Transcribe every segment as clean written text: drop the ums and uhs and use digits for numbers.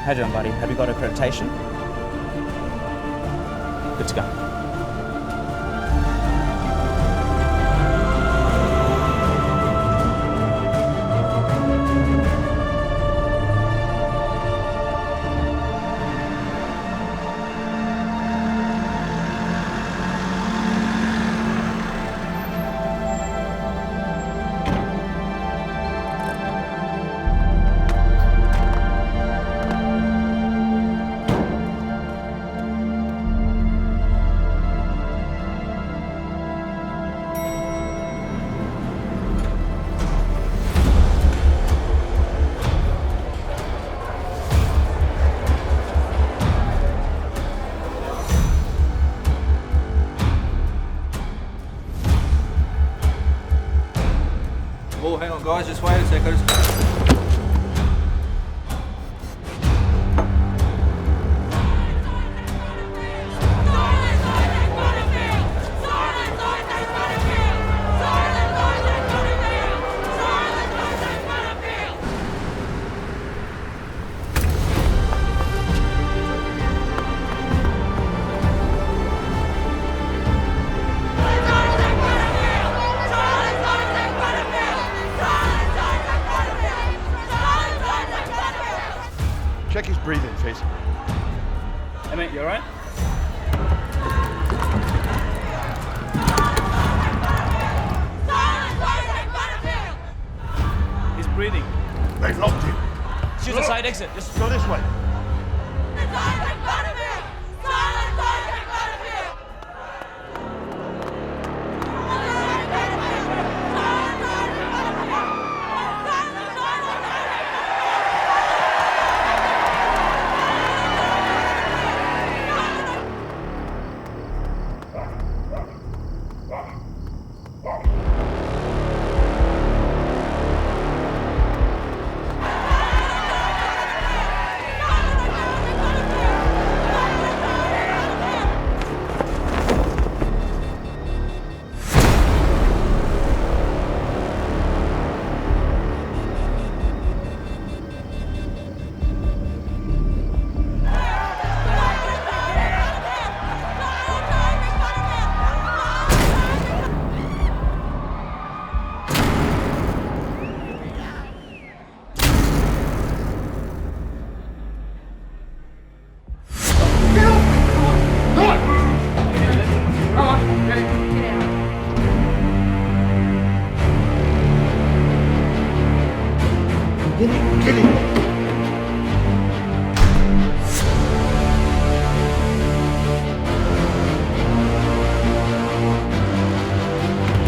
How you doing, buddy? Have you got accreditation? Good to go. Oh, hang on, guys, just wait a second. Check his breathing, Fizz. Hey, mate, you all right? He's breathing. They've locked him. Choose a side exit. Just Go this way. Get him!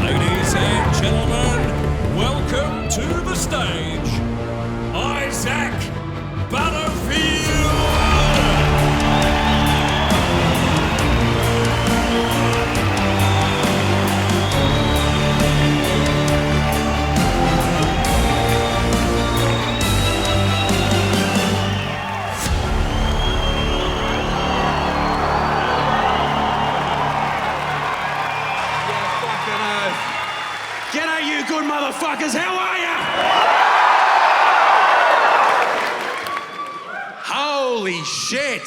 Ladies and gentlemen, welcome to the stage, Isaac Butterfield! G'day, you good motherfuckers, how are ya? Holy shit!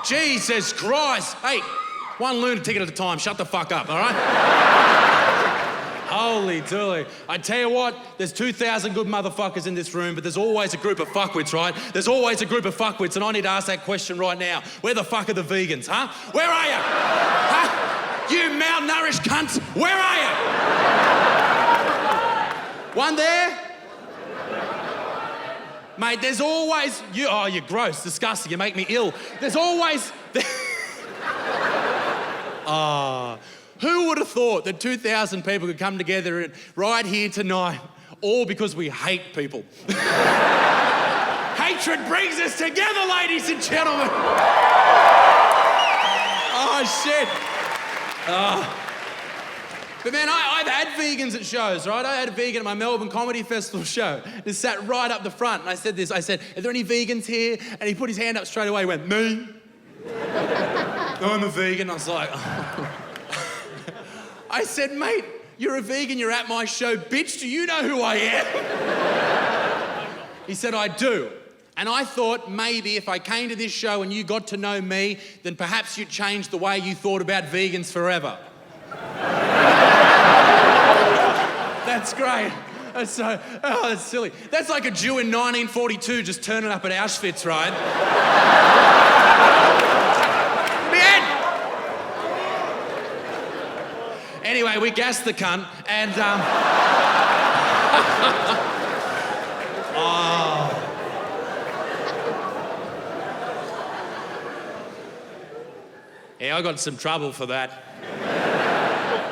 Jesus Christ! Hey, one lunatic at a time, shut the fuck up, all right? Holy dooly. I tell you what, there's 2,000 good motherfuckers in this room, but there's always a group of fuckwits, right? There's always a group of fuckwits, and I need to ask that question right now. Where the fuck are the vegans, huh? Where are ya? Huh? You malnourished cunts, where are ya? One there? Mate, there's always... you're gross, disgusting, you make me ill. There's always... who would have thought that 2,000 people could come together right here tonight, all because we hate people? Hatred brings us together, ladies and gentlemen. Oh, shit. But man, I've had vegans at shows, right? I had a vegan at my Melbourne Comedy Festival show. He sat right up the front, and I said this. I said, "Are there any vegans here?" And he put his hand up straight away. He went, "Me." I'm a vegan. I was like, oh. I said, "Mate, you're a vegan. You're at my show, bitch. Do you know who I am?" He said, "I do." And I thought maybe if I came to this show and you got to know me, then perhaps you'd change the way you thought about vegans forever. That's great. That's so, oh, that's silly. That's like a Jew in 1942 just turning up at Auschwitz, right? The end. Anyway, we gassed the cunt and yeah, I got in some trouble for that.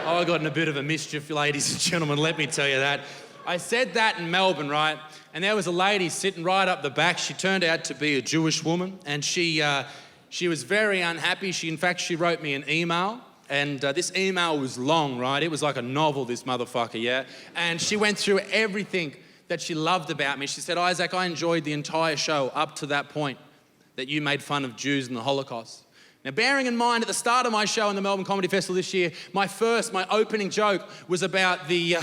I got in a bit of a mischief, ladies and gentlemen, let me tell you that. I said that in Melbourne, right? And there was a lady sitting right up the back. She turned out to be a Jewish woman, and she was very unhappy. She wrote me an email, and this email was long, right? It was like a novel, this motherfucker, yeah? And she went through everything that she loved about me. She said, Isaac, I enjoyed the entire show up to that point that you made fun of Jews and the Holocaust. Now, bearing in mind, at the start of my show in the Melbourne Comedy Festival this year, my opening joke was about the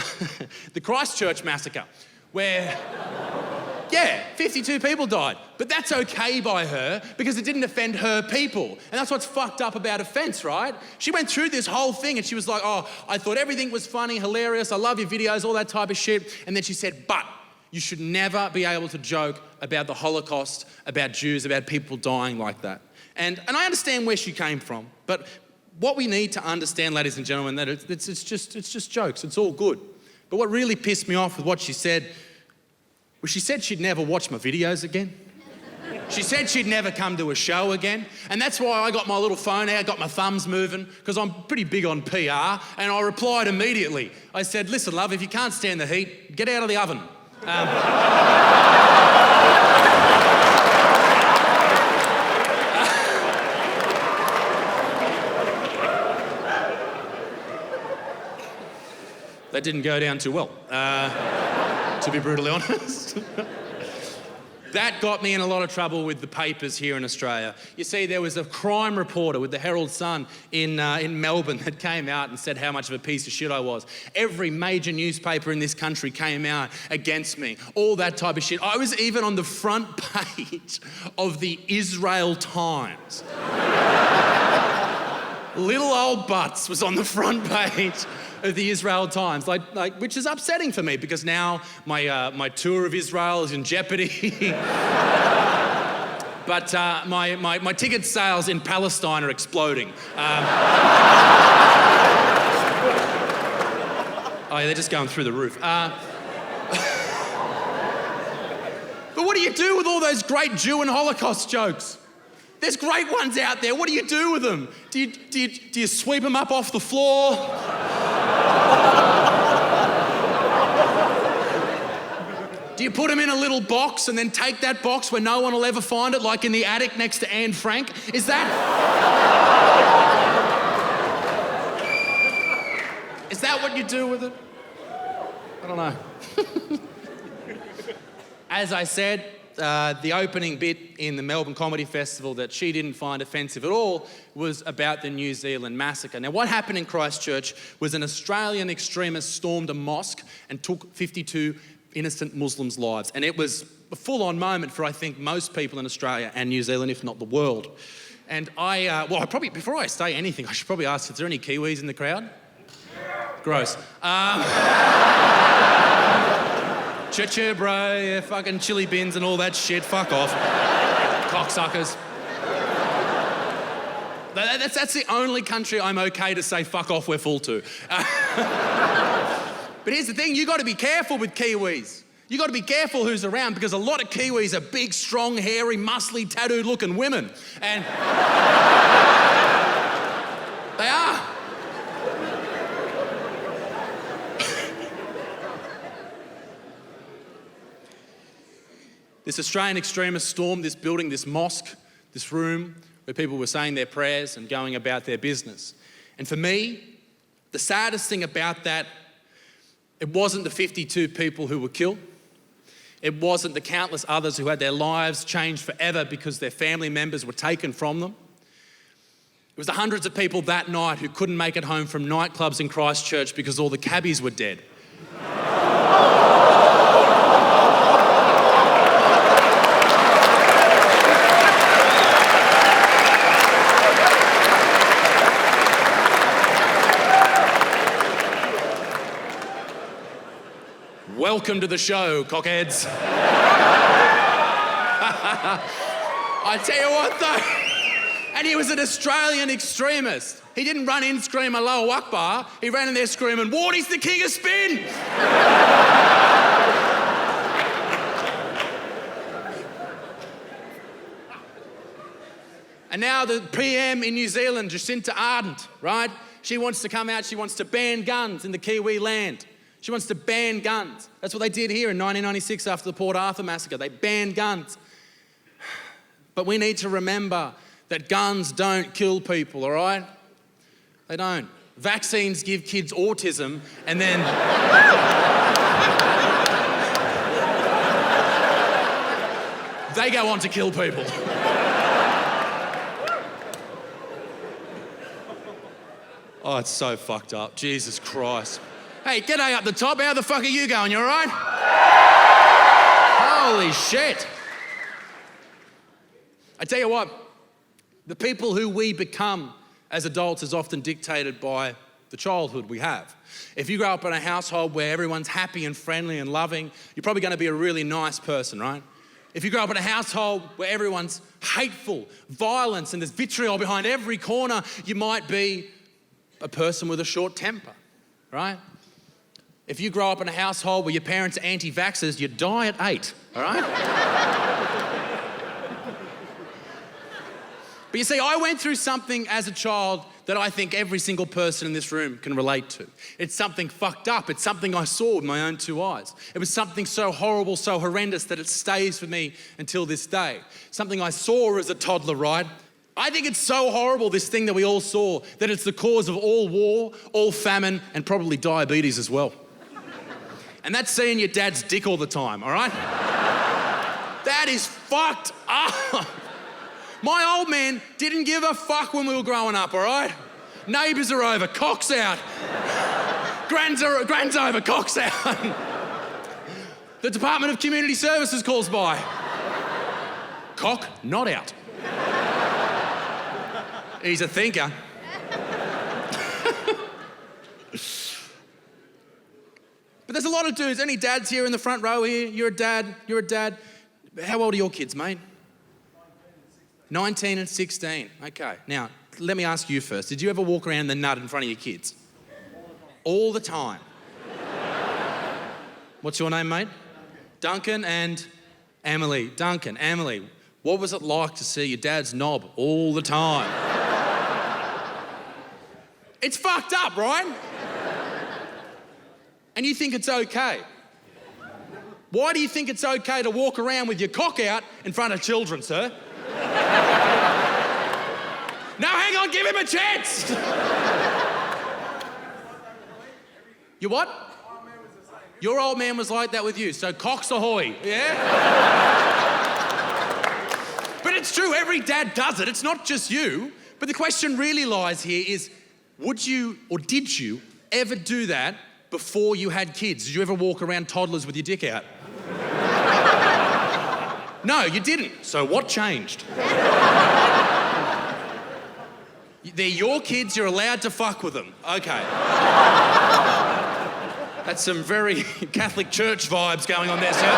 Christchurch massacre, where, 52 people died. But that's okay by her, because it didn't offend her people. And that's what's fucked up about offence, right? She went through this whole thing and she was like, oh, I thought everything was funny, hilarious, I love your videos, all that type of shit. And then she said, but you should never be able to joke about the Holocaust, about Jews, about people dying like that. And I understand where she came from, but what we need to understand, ladies and gentlemen, that it's just jokes. It's all good. But what really pissed me off with what she said was she said she'd never watch my videos again. She said she'd never come to a show again. And that's why I got my little phone out, got my thumbs moving, because I'm pretty big on PR, and I replied immediately. I said, listen, love, if you can't stand the heat, get out of the oven. That didn't go down too well, to be brutally honest. That got me in a lot of trouble with the papers here in Australia. You see, there was a crime reporter with the Herald Sun in Melbourne that came out and said how much of a piece of shit I was. Every major newspaper in this country came out against me, all that type of shit. I was even on the front page of the Israel Times. Little old Butts was on the front page of the Israel Times, which is upsetting for me because now my tour of Israel is in jeopardy. But my ticket sales in Palestine are exploding. Oh, yeah, they're just going through the roof. But what do you do with all those great Jew and Holocaust jokes? There's great ones out there. What do you do with them? Do you sweep them up off the floor? Do you put them in a little box and then take that box where no one will ever find it, like in the attic next to Anne Frank? Is that what you do with it? I don't know. As I said, the opening bit in the Melbourne Comedy Festival that she didn't find offensive at all was about the New Zealand massacre. Now, what happened in Christchurch was an Australian extremist stormed a mosque and took 52 innocent Muslims' lives. And it was a full-on moment for, I think, most people in Australia and New Zealand, if not the world. And before I say anything, I should probably ask, is there any Kiwis in the crowd? Gross. Choo-choo, bro, yeah, fucking chili bins and all that shit, fuck off. Cocksuckers. That's the only country I'm okay to say fuck off, we're full to. But here's the thing, you got to be careful with Kiwis. You got to be careful who's around because a lot of Kiwis are big, strong, hairy, muscly, tattooed-looking women. And they are. This Australian extremist stormed this building, this mosque, this room where people were saying their prayers and going about their business. And for me, the saddest thing about that, it wasn't the 52 people who were killed. It wasn't the countless others who had their lives changed forever because their family members were taken from them. It was the hundreds of people that night who couldn't make it home from nightclubs in Christchurch because all the cabbies were dead. Welcome to the show, cockheads. I tell you what though, and he was an Australian extremist. He didn't run in screaming Allahu Akbar, he ran in there screaming, Wardy's the king of spin! And now the PM in New Zealand, Jacinta Ardern, right? She wants to come out, she wants to ban guns in the Kiwi land. She wants to ban guns. That's what they did here in 1996 after the Port Arthur massacre. They banned guns. But we need to remember that guns don't kill people, all right? They don't. Vaccines give kids autism and then... they go on to kill people. Oh, it's so fucked up. Jesus Christ. Hey, g'day up the top. How the fuck are you going? You all right? Holy shit. I tell you what, the people who we become as adults is often dictated by the childhood we have. If you grow up in a household where everyone's happy and friendly and loving, you're probably going to be a really nice person, right? If you grow up in a household where everyone's hateful, violence, and there's vitriol behind every corner, you might be a person with a short temper, right? If you grow up in a household where your parents are anti-vaxxers, you die at 8, all right? But you see, I went through something as a child that I think every single person in this room can relate to. It's something fucked up. It's something I saw with my own 2 eyes. It was something so horrible, so horrendous that it stays with me until this day. Something I saw as a toddler, right? I think it's so horrible, this thing that we all saw, that it's the cause of all war, all famine, and probably diabetes as well. And that's seeing your dad's dick all the time, all right? That is fucked up. My old man didn't give a fuck when we were growing up, all right? Neighbours are over, cock's out. Grand's over, cock's out. The Department of Community Services calls by. Cock not out. He's a thinker. But there's a lot of dudes. Any dads here in the front row here? You're a dad. How old are your kids, mate? 19 and 16. Okay. Now, let me ask you first. Did you ever walk around the nut in front of your kids? All the time. What's your name, mate? Duncan and Emily. Duncan, Emily, what was it like to see your dad's knob all the time? It's fucked up, right? And you think it's okay. Why do you think it's okay to walk around with your cock out in front of children, sir? No, hang on, give him a chance. You what? Your old man was like that with you, so cocks ahoy, yeah? But it's true, every dad does it. It's not just you. But the question really lies here is, would you or did you ever do that before you had kids? Did you ever walk around toddlers with your dick out? No, you didn't. So what changed? They're your kids, you're allowed to fuck with them. Okay. That's some very Catholic Church vibes going on there, sir.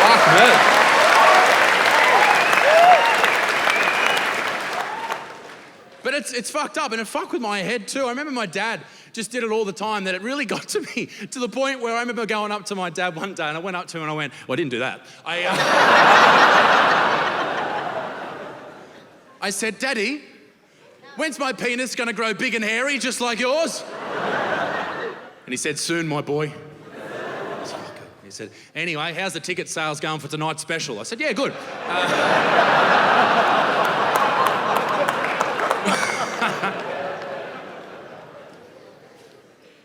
Fuck me. But it's fucked up, and it fucked with my head too. I remember my dad just did it all the time, that it really got to me, to the point where I remember going up to my dad one day, and I went up to him and I went, well, I didn't do that. I said, Daddy, when's my penis gonna grow big and hairy just like yours? And he said, soon, my boy. He said, anyway, how's the ticket sales going for tonight's special? I said, yeah, good.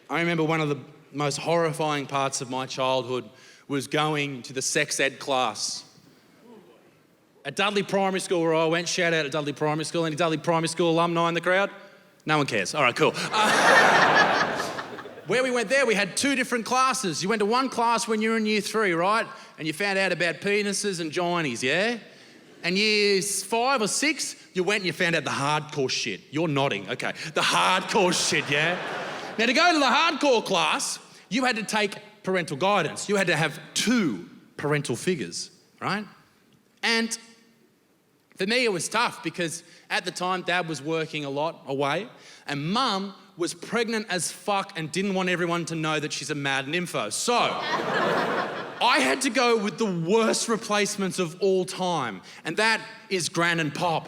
I remember one of the most horrifying parts of my childhood was going to the sex ed class. At Dudley Primary School where I went, shout out at Dudley Primary School. Any Dudley Primary School alumni in the crowd? No one cares. All right, cool. Where we went there, we had 2 different classes. You went to one class when you were in year 3, right? And you found out about penises and ginies, yeah? And years 5 or 6, you went and you found out the hardcore shit. You're nodding, okay. The hardcore shit, yeah? Now, to go to the hardcore class, you had to take parental guidance. You had to have 2 parental figures, right? And for me, it was tough because at the time, Dad was working a lot away and Mum was pregnant as fuck and didn't want everyone to know that she's a mad nympho. So, I had to go with the worst replacements of all time, and that is Gran and Pop.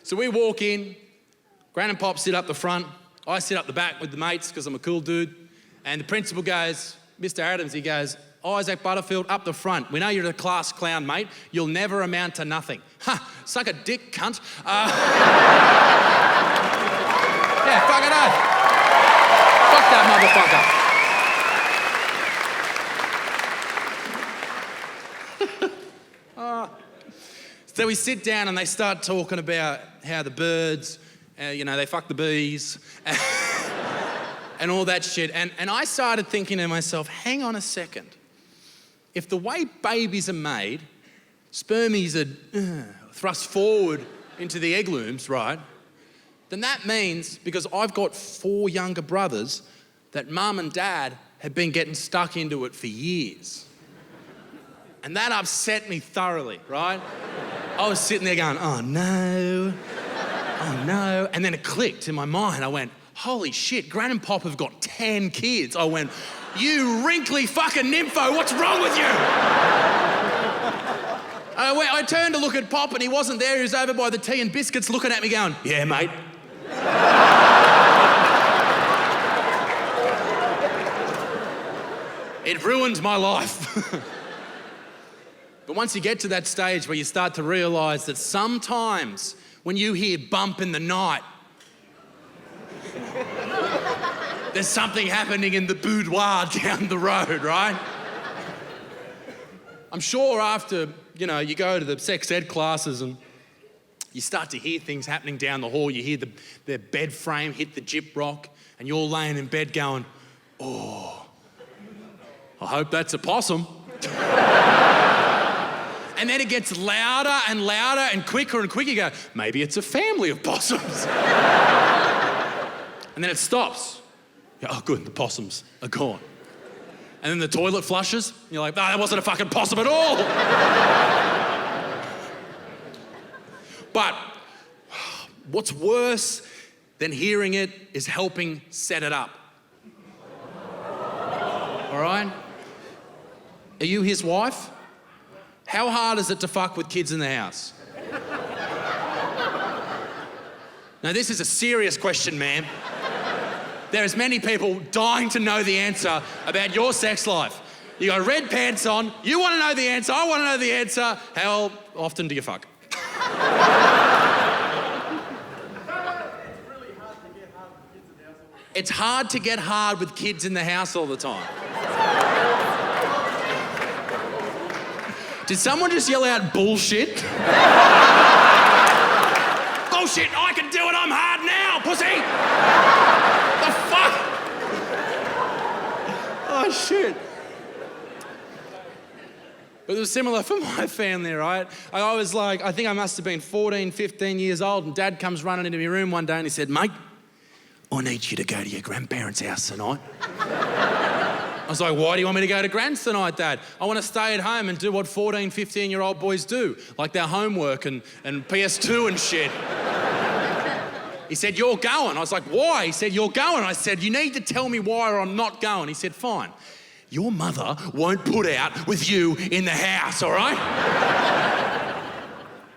So we walk in, Gran and Pop sit up the front, I sit up the back with the mates because I'm a cool dude, and the principal goes, Mr. Adams, he goes, Isaac Butterfield up the front. We know you're a class clown, mate. You'll never amount to nothing. Ha, suck a dick, cunt. Yeah, fuck it up. Fuck that motherfucker. So we sit down and they start talking about how the birds, they fuck the bees and all that shit. And I started thinking to myself, hang on a second. If the way babies are made, spermies are thrust forward into the egg looms, right? Then that means, because I've got 4 younger brothers, that Mum and Dad have been getting stuck into it for years. And that upset me thoroughly, right? I was sitting there going, oh no. And then it clicked in my mind. I went, holy shit, Gran and Pop have got 10 kids. I went, you wrinkly fucking nympho, what's wrong with you? I turned to look at Pop and he wasn't there. He was over by the tea and biscuits looking at me going, yeah, mate. It ruined my life. But once you get to that stage where you start to realise that sometimes when you hear bump in the night, there's something happening in the boudoir down the road, right? I'm sure after, you go to the sex ed classes and you start to hear things happening down the hall. You hear the bed frame hit the gyprock and you're laying in bed going, oh, I hope that's a possum. And then it gets louder and louder and quicker. You go, maybe it's a family of possums. And then it stops. You go, oh, good, the possums are gone. And then the toilet flushes. You're like, that wasn't a fucking possum at all. But what's worse than hearing it is helping set it up. All right? Are you his wife? How hard is it to fuck with kids in the house? Now, this is a serious question, ma'am. There's many people dying to know the answer about your sex life. You got red pants on, you want to know the answer, I want to know the answer. How often do you fuck? It's hard to get hard with kids in the house all the time. Did someone just yell out bullshit? Bullshit, I can do it, I'm hard now, pussy! The fuck? Oh, shit. But it was similar for my family, right? I was like, I think I must have been 14, 15 years old, and Dad comes running into my room one day and he said, mate, I need you to go to your grandparents' house tonight. I was like, why do you want me to go to Grand's tonight, Dad? I want to stay at home and do what 14, 15-year-old boys do, like their homework and PS2 and shit. He said, you're going. I was like, why? He said, you're going. I said, you need to tell me why or I'm not going. He said, fine. Your mother won't put out with you in the house, all right?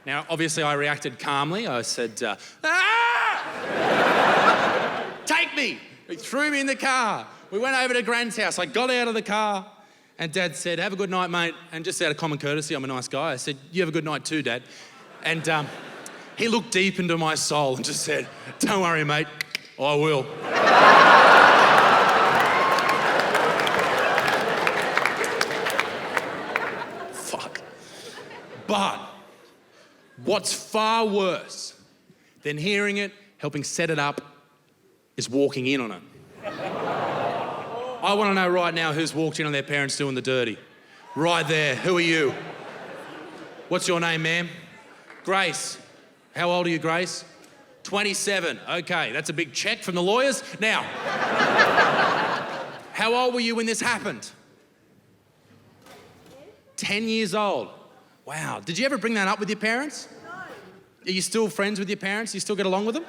Now, obviously, I reacted calmly. I said, take me. He threw me in the car. We went over to Grand's house. I got out of the car and Dad said, have a good night, mate. And just out of common courtesy, I'm a nice guy. I said, you have a good night too, Dad. And he looked deep into my soul and just said, don't worry, mate, I will. Fuck. But what's far worse than hearing it, helping set it up, is walking in on it. I want to know right now who's walked in on their parents doing the dirty. Right there. Who are you? What's your name, ma'am? Grace. How old are you, Grace? 27. Okay, that's a big check from the lawyers. Now, how old were you when this happened? 10 years old. Wow. Did you ever bring that up with your parents? No. Are you still friends with your parents? You still get along with them?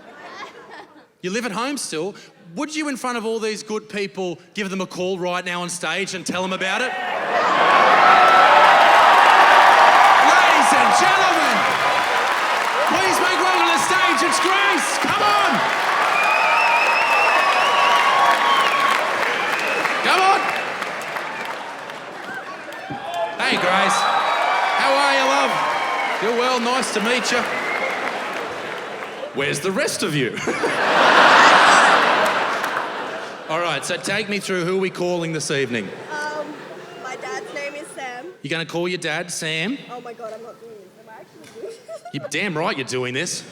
You live at home still. Would you, in front of all these good people, give them a call right now on stage and tell them about it? Ladies and gentlemen, please make way to the stage. It's Grace. Come on. Come on. Hey, Grace. How are you, love? You're well. Nice to meet you. Where's the rest of you? All right, so take me through, who are we calling this evening? My dad's name is Sam. You're going to call your dad Sam? Oh my God, I'm not doing this. Am I actually doing this? You're damn right you're doing this.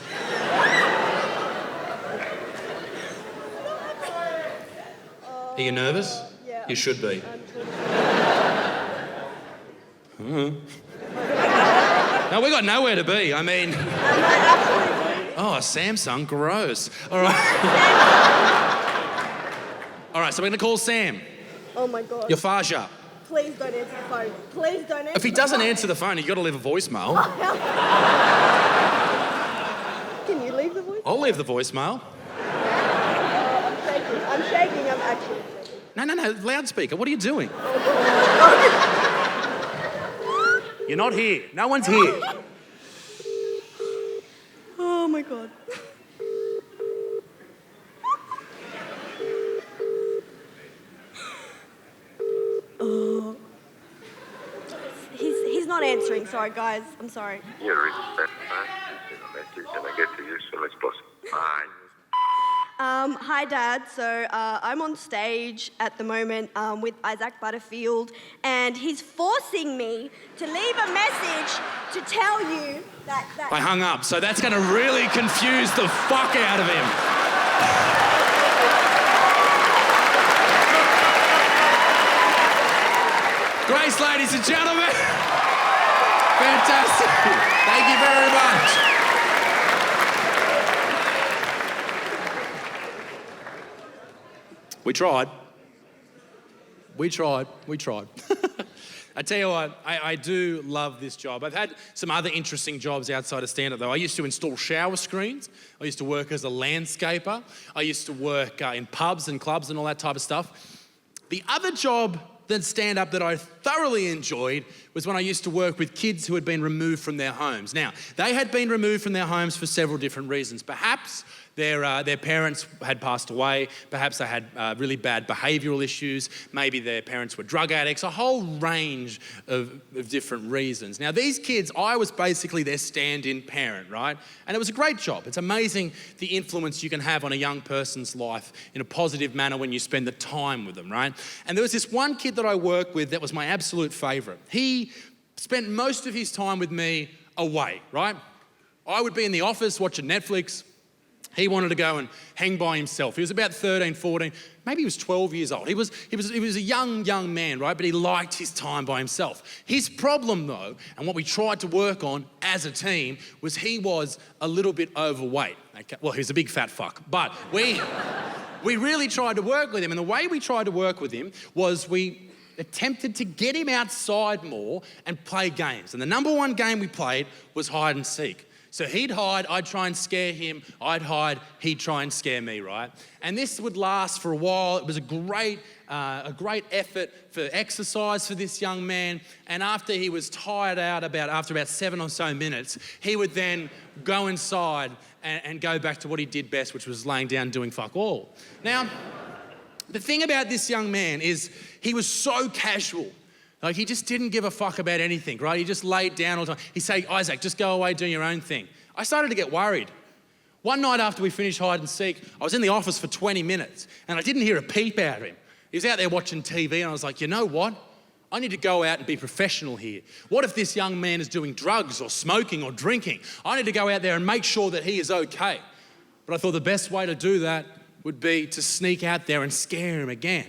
Are you nervous? Yeah. You should be. No, we got nowhere to be. I mean... Oh, a Samsung, gross. All right. All right, so we're going to call Sam. Oh my God. Your Faja. Please don't answer the phone. Please don't answer If he doesn't answer the phone, you've got to leave a voicemail. Can you leave the voice? I'll leave the voicemail. I'm shaking. I'm actually shaking. No, loudspeaker. What are you doing? You're not here. No one's here. Oh my God. He's not answering. Sorry, guys. I'm sorry. You read that message and I get to you as soon as possible. Bye. Hi, Dad. So I'm on stage at the moment with Isaac Butterfield, and he's forcing me to leave a message to tell you that... I hung up, so that's going to really confuse the fuck out of him. Grace, ladies and gentlemen. Fantastic. Thank you very much. We tried. I tell you what, I do love this job. I've had some other interesting jobs outside of stand-up though. I used to install shower screens. I used to work as a landscaper. I used to work in pubs and clubs and all that type of stuff. The other job than stand-up that I thoroughly enjoyed was when I used to work with kids who had been removed from their homes. Now, they had been removed from their homes for several different reasons. Perhaps their parents had passed away. Perhaps they had really bad behavioural issues. Maybe their parents were drug addicts. A whole range of different reasons. Now, these kids, I was basically their stand-in parent, right? And it was a great job. It's amazing the influence you can have on a young person's life in a positive manner when you spend the time with them, right? And there was this one kid that I worked with that was my absolute favourite. He spent most of his time with me away, right? I would be in the office watching Netflix. He wanted to go and hang by himself. He was about 13, 14, maybe he was 12 years old. He was a young man, right? But he liked his time by himself. His problem though, and what we tried to work on as a team, was he was a little bit overweight. Okay? Well, he was a big fat fuck, but we really tried to work with him. And the way we tried to work with him was we attempted to get him outside more and play games. And the number one game we played was hide and seek. So he'd hide, I'd try and scare him, I'd hide, he'd try and scare me, right? And this would last for a while. It was a great effort for exercise for this young man. And after he was tired out, after about 7 or so minutes, he would then go inside and go back to what he did best, which was laying down doing fuck all. Now, the thing about this young man is he was so casual. Like, he just didn't give a fuck about anything, right? He just laid down all the time. He'd say, Isaac, just go away, do your own thing. I started to get worried. One night after we finished hide and seek, I was in the office for 20 minutes and I didn't hear a peep out of him. He was out there watching TV and I was like, you know what? I need to go out and be professional here. What if this young man is doing drugs or smoking or drinking? I need to go out there and make sure that he is okay. But I thought the best way to do that would be to sneak out there and scare him again.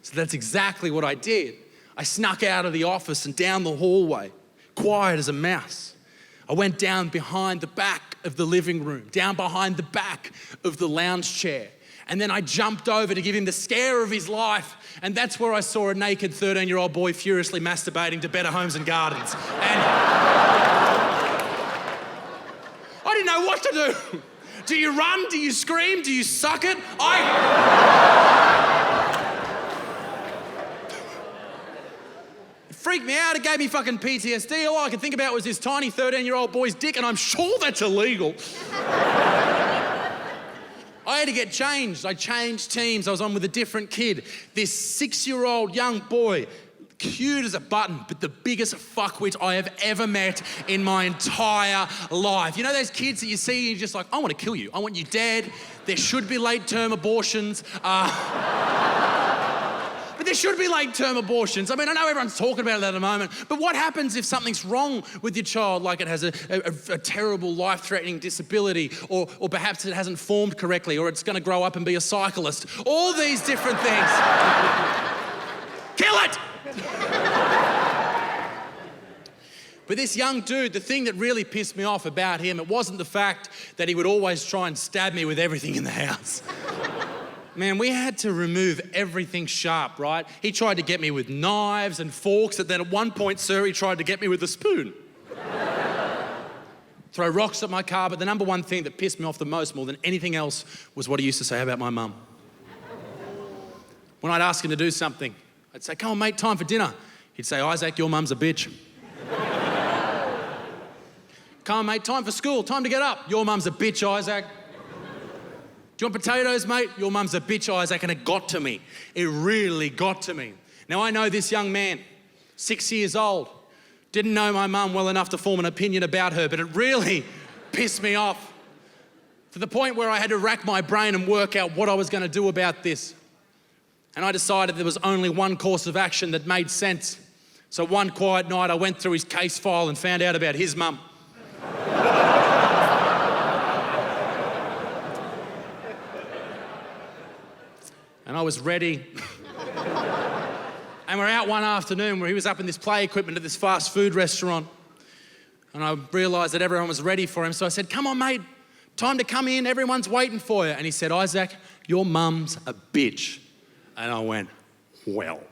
So that's exactly what I did. I snuck out of the office and down the hallway, quiet as a mouse. I went down behind the back of the living room, down behind the back of the lounge chair. And then I jumped over to give him the scare of his life. And that's where I saw a naked 13-year-old boy furiously masturbating to Better Homes and Gardens. And I didn't know what to do. Do you run? Do you scream? Do you suck it? It freaked me out. It gave me fucking PTSD. All I could think about was this tiny 13-year-old boy's dick, and I'm sure that's illegal. I had to get changed. I changed teams. I was on with a different kid. This 6-year-old young boy, cute as a button, but the biggest fuckwit I have ever met in my entire life. You know those kids that you see and you're just like, I want to kill you. I want you dead. There should be late-term abortions. But there should be late-term abortions. I mean, I know everyone's talking about it at the moment, but what happens if something's wrong with your child, like it has a terrible life-threatening disability, or perhaps it hasn't formed correctly, or it's going to grow up and be a cyclist? All these different things. Kill it! But this young dude, the thing that really pissed me off about him, it wasn't the fact that he would always try and stab me with everything in the house. Man, we had to remove everything sharp, right? He tried to get me with knives and forks, and then at one point, sir, he tried to get me with a spoon. Throw rocks at my car, but the number one thing that pissed me off the most, more than anything else, was what he used to say about my mum. When I'd ask him to do something, I'd say, come on, mate, time for dinner. He'd say, Isaac, your mum's a bitch. Come on, mate, time for school, time to get up. Your mum's a bitch, Isaac. Do you want potatoes, mate? Your mum's a bitch, Isaac. And it got to me. It really got to me. Now, I know this young man, 6 years old, didn't know my mum well enough to form an opinion about her, but it really pissed me off to the point where I had to rack my brain and work out what I was going to do about this. And I decided there was only one course of action that made sense. So one quiet night, I went through his case file and found out about his mum. And I was ready. And we're out one afternoon where he was up in this play equipment at this fast food restaurant. And I realised that everyone was ready for him. So I said, come on, mate, time to come in. Everyone's waiting for you. And he said, Isaac, your mum's a bitch. And I went, well.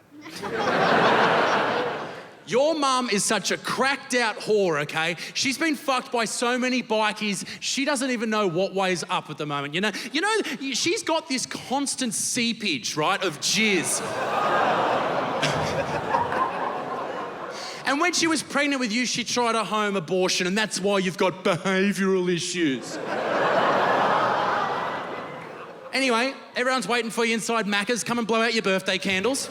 Your mum is such a cracked out whore, okay? She's been fucked by so many bikies, she doesn't even know what way's up at the moment, you know, she's got this constant seepage, right, of jizz. And when she was pregnant with you, she tried a home abortion, and that's why you've got behavioural issues. Anyway, everyone's waiting for you inside Macca's. Come and blow out your birthday candles.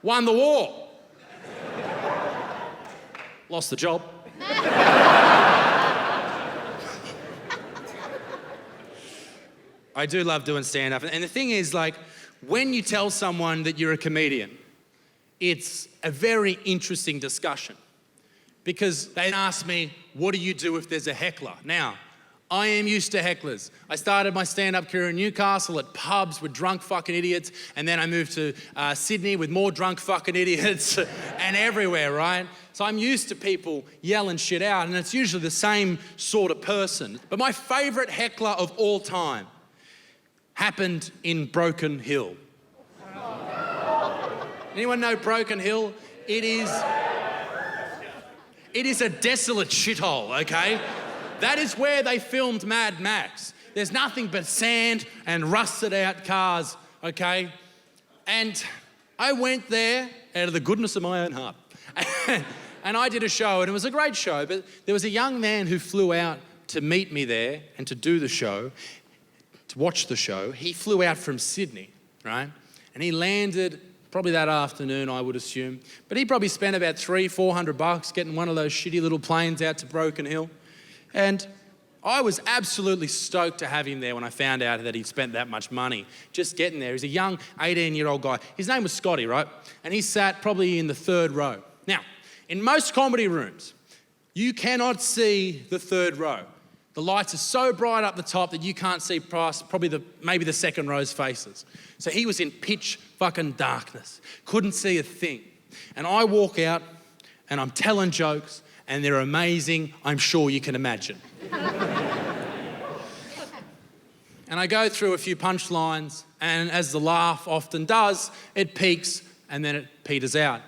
Won the war. Lost the job. I do love doing stand-up. And the thing is, like, when you tell someone that you're a comedian, it's a very interesting discussion. Because they ask me, what do you do if there's a heckler? Now, I am used to hecklers. I started my stand-up career in Newcastle at pubs with drunk fucking idiots, and then I moved to Sydney with more drunk fucking idiots and everywhere, right? So I'm used to people yelling shit out, and it's usually the same sort of person. But my favourite heckler of all time happened in Broken Hill. Anyone know Broken Hill? It is a desolate shithole, okay? That is where they filmed Mad Max. There's nothing but sand and rusted out cars, okay? And I went there out of the goodness of my own heart. And I did a show, and it was a great show, but there was a young man who flew out to meet me there and to do the show, to watch the show. He flew out from Sydney, right? And he landed probably that afternoon, I would assume. But he probably spent about $300-400 getting one of those shitty little planes out to Broken Hill. And I was absolutely stoked to have him there when I found out that he'd spent that much money just getting there. He's a young 18-year-old guy. His name was Scotty, right? And he sat probably in the third row. Now, in most comedy rooms, you cannot see the third row. The lights are so bright up the top that you can't see past probably maybe the second row's faces. So he was in pitch fucking darkness. Couldn't see a thing. And I walk out and I'm telling jokes, and they're amazing, I'm sure you can imagine. And I go through a few punchlines, and as the laugh often does, it peaks and then it peters out.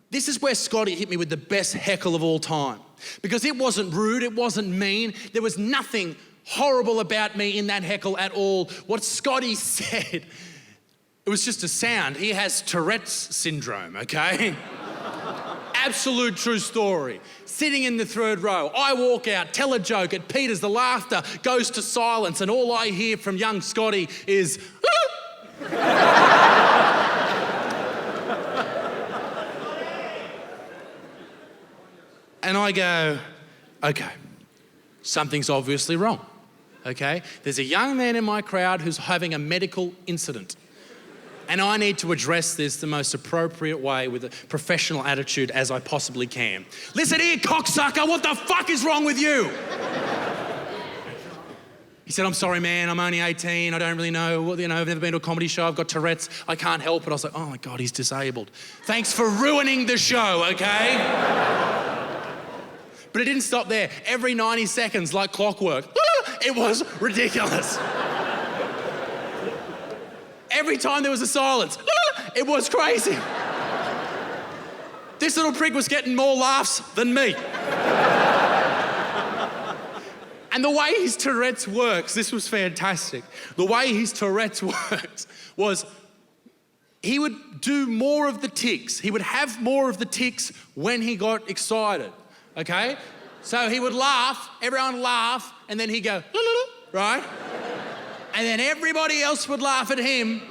This is where Scotty hit me with the best heckle of all time. Because it wasn't rude, it wasn't mean, there was nothing horrible about me in that heckle at all. What Scotty said, it was just a sound. He has Tourette's syndrome, okay? Absolute true story. Sitting in the third row, I walk out, tell a joke, it peters, the laughter goes to silence, and all I hear from young Scotty is, and I go, okay, something's obviously wrong, okay? There's a young man in my crowd who's having a medical incident. And I need to address this the most appropriate way with a professional attitude as I possibly can. Listen here, cocksucker, what the fuck is wrong with you? He said, I'm sorry, man, I'm only 18, I don't really know, I've never been to a comedy show, I've got Tourette's, I can't help it. I was like, oh my God, he's disabled. Thanks for ruining the show, okay? But it didn't stop there. Every 90 seconds, like clockwork, it was ridiculous. Every time there was a silence, it was crazy. This little prick was getting more laughs than me. And the way his Tourette's works, this was fantastic. The way his Tourette's works was he would do more of the tics. He would have more of the tics when he got excited, okay? So he would laugh, everyone would laugh, and then he'd go, right? And then everybody else would laugh at him,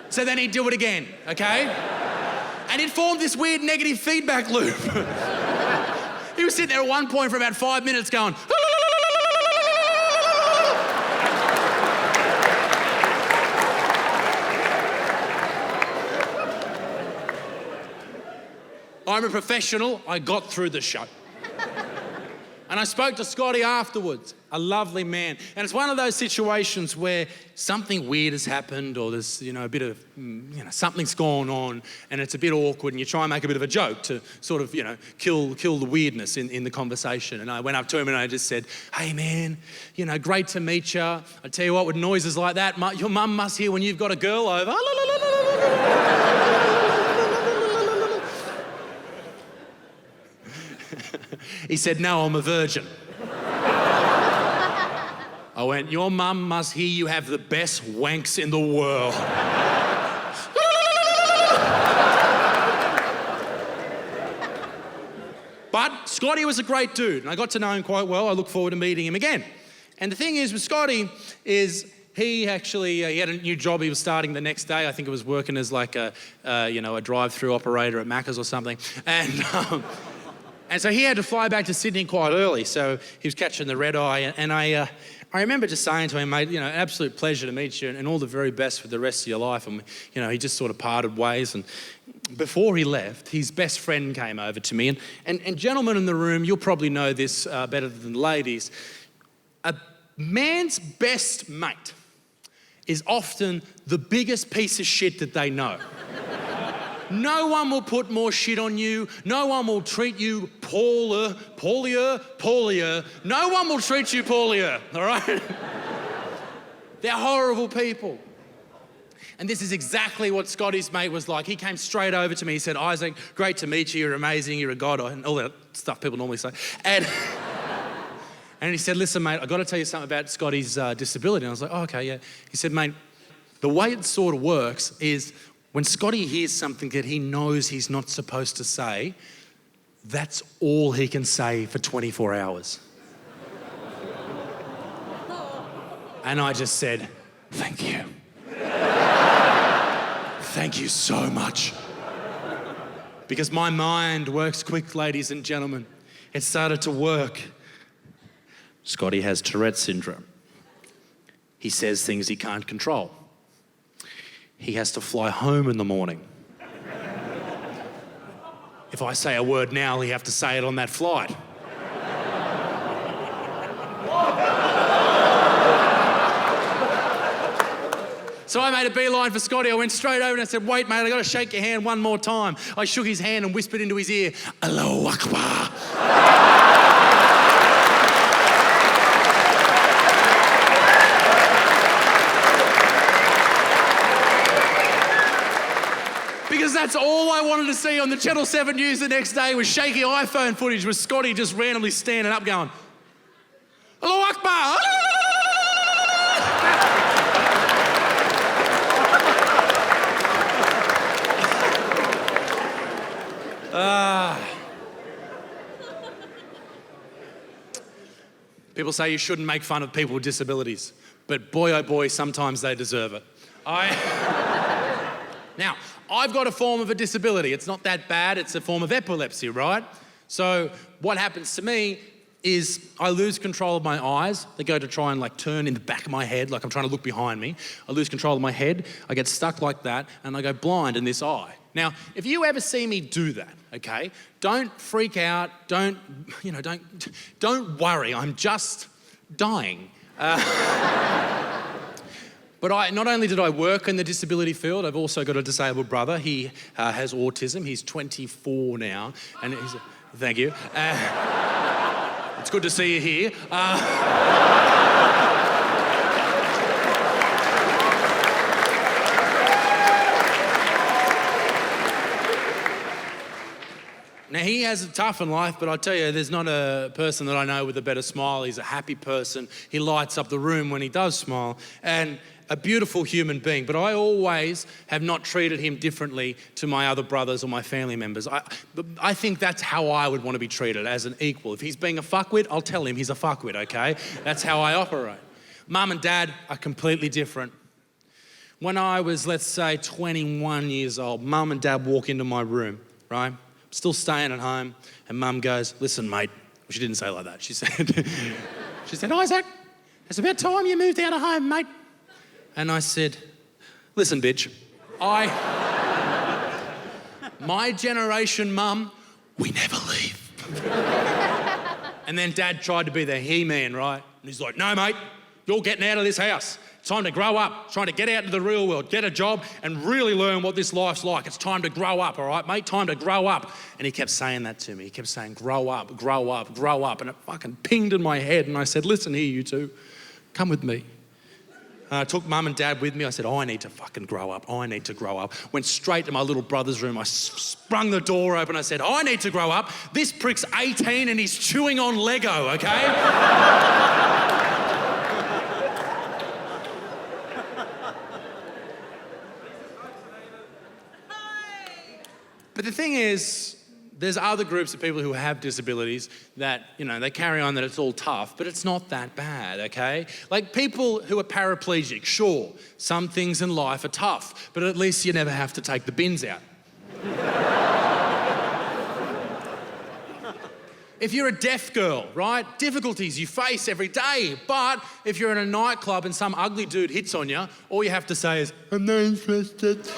so then he'd do it again, okay? And it formed this weird negative feedback loop. He was sitting there at one point for about 5 minutes going, I'm a professional, I got through the show. And I spoke to Scotty afterwards, a lovely man. And it's one of those situations where something weird has happened or there's, a bit of, something's gone on and it's a bit awkward and you try and make a bit of a joke to sort of, kill the weirdness in the conversation. And I went up to him and I just said, hey man, great to meet you. I tell you what, with noises like that, your mum must hear when you've got a girl over. He said, no, I'm a virgin. I went, your mum must hear you have the best wanks in the world. But Scotty was a great dude, and I got to know him quite well. I look forward to meeting him again. And the thing is with Scotty is he actually, he had a new job he was starting the next day. I think it was working as like a drive-through operator at Macca's or something. And so he had to fly back to Sydney quite early, so he was catching the red eye. And I remember just saying to him, mate, an absolute pleasure to meet you and all the very best for the rest of your life. And, he just sort of parted ways. And before he left, his best friend came over to me. And gentlemen in the room, you'll probably know this better than ladies. A man's best mate is often the biggest piece of shit that they know. No one will put more shit on you. No one will treat you poorlier. No one will treat you poorlier, all right? They're horrible people. And this is exactly what Scotty's mate was like. He came straight over to me. He said, Isaac, great to meet you. You're amazing. You're a god. And all that stuff people normally say. And he said, listen, mate, I've got to tell you something about Scotty's disability. And I was like, oh, okay, yeah. He said, mate, the way it sort of works is when Scotty hears something that he knows he's not supposed to say, that's all he can say for 24 hours. And I just said, thank you. Thank you so much. Because my mind works quick, ladies and gentlemen. It started to work. Scotty has Tourette's syndrome. He says things he can't control. He has to fly home in the morning. If I say a word now, he'll have to say it on that flight. So I made a beeline for Scotty. I went straight over and I said, wait, mate, I got to shake your hand one more time. I shook his hand and whispered into his ear, Allahu Akbar. Because that's all I wanted to see on the Channel 7 News the next day was shaky iPhone footage with Scotty just randomly standing up going, Allahu Akbar. People say you shouldn't make fun of people with disabilities, but boy, oh boy, sometimes they deserve it. Now, I've got a form of a disability. It's not that bad. It's a form of epilepsy, right? So what happens to me is I lose control of my eyes. They go to try and like turn in the back of my head, like I'm trying to look behind me. I lose control of my head. I get stuck like that, and I go blind in this eye. Now, if you ever see me do that, okay, don't freak out. Don't worry. I'm just dying. But not only did I work in the disability field, I've also got a disabled brother. He has autism. He's 24 now, and thank you. It's good to see you here. Now, he has it tough in life, but I tell you, there's not a person that I know with a better smile. He's a happy person. He lights up the room when he does smile, and a beautiful human being. But I always have not treated him differently to my other brothers or my family members. I think that's how I would want to be treated, as an equal. If he's being a fuckwit, I'll tell him he's a fuckwit, okay? That's how I operate. Mum and Dad are completely different. When I was, let's say, 21 years old, Mum and Dad walk into my room, right? Still staying at home, and Mum goes, listen, mate. Well, she didn't say it like that. She said, Isaac, it's about time you moved out of home, mate. And I said, listen, bitch, my generation, Mum, we never leave. And then Dad tried to be the he-man, right? And he's like, no, mate, you're getting out of this house. It's time to grow up. It's time to get out into the real world, get a job, and really learn what this life's like. It's time to grow up, all right, mate? Time to grow up. And he kept saying that to me. He kept saying, grow up, grow up, grow up. And it fucking pinged in my head. And I said, listen here, you two, come with me. I took Mum and Dad with me. I said, I need to fucking grow up. I need to grow up. Went straight to my little brother's room. I sprung the door open. I said, I need to grow up. This prick's 18 and he's chewing on Lego, okay? But the thing is, there's other groups of people who have disabilities that, they carry on that it's all tough, but it's not that bad, okay? Like people who are paraplegic, sure, some things in life are tough, but at least you never have to take the bins out. If you're a deaf girl, right? Difficulties you face every day, but if you're in a nightclub and some ugly dude hits on you, all you have to say is, I'm not interested.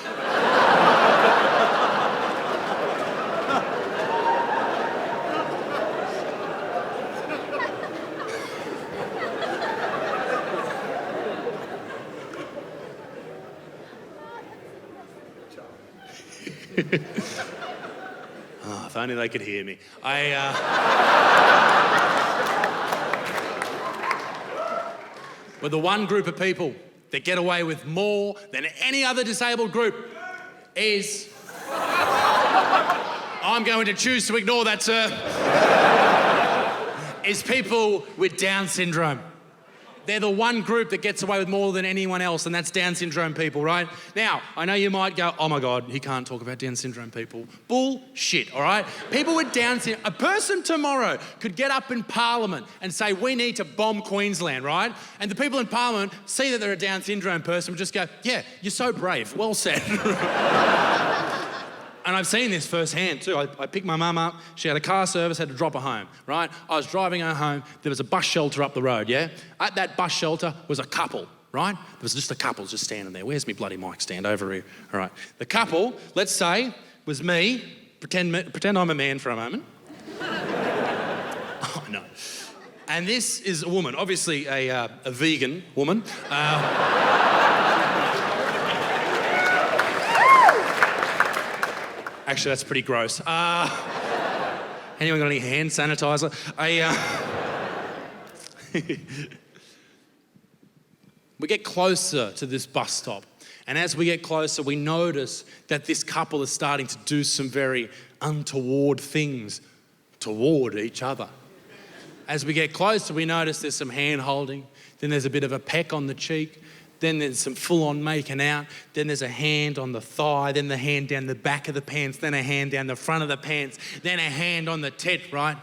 Oh, if only they could hear me. But the one group of people that get away with more than any other disabled group is... I'm going to choose to ignore that, sir. Is people with Down syndrome. They're the one group that gets away with more than anyone else, and that's Down syndrome people, right? Now, I know you might go, oh my God, he can't talk about Down syndrome people. Bullshit, all right? People with Down syndrome, a person tomorrow could get up in Parliament and say, we need to bomb Queensland, right? And the people in Parliament see that they're a Down syndrome person and just go, yeah, you're so brave, well said. And I've seen this firsthand too. I picked my mum up, she had a car service, had to drop her home, right? I was driving her home, there was a bus shelter up the road, yeah? At that bus shelter was a couple, right? There was just a couple just standing there. Where's me bloody mic stand? Over here, all right. The couple, let's say, was me. Pretend I'm a man for a moment. Oh, no. And this is a woman, obviously a vegan woman. Actually, that's pretty gross. Anyone got any hand sanitizer? We get closer to this bus stop, and as we get closer, we notice that this couple is starting to do some very untoward things toward each other. As we get closer, we notice there's some hand holding, then there's a bit of a peck on the cheek, then there's some full-on making out, then there's a hand on the thigh, then the hand down the back of the pants, then a hand down the front of the pants, then a hand on the tit, right?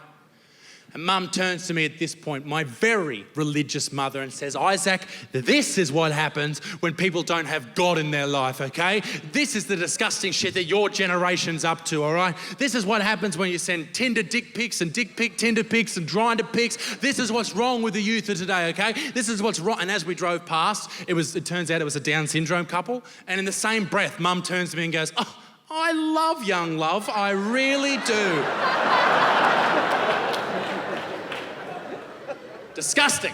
And Mum turns to me at this point, my very religious mother, and says, Isaac, this is what happens when people don't have God in their life, okay? This is the disgusting shit that your generation's up to, all right? This is what happens when you send Tinder dick pics and dick pic Tinder pics and Grindr pics. This is what's wrong with the youth of today, okay? This is what's wrong. And as we drove past, it turns out it was a Down syndrome couple. And in the same breath, Mum turns to me and goes, oh, I love young love, I really do. Disgusting.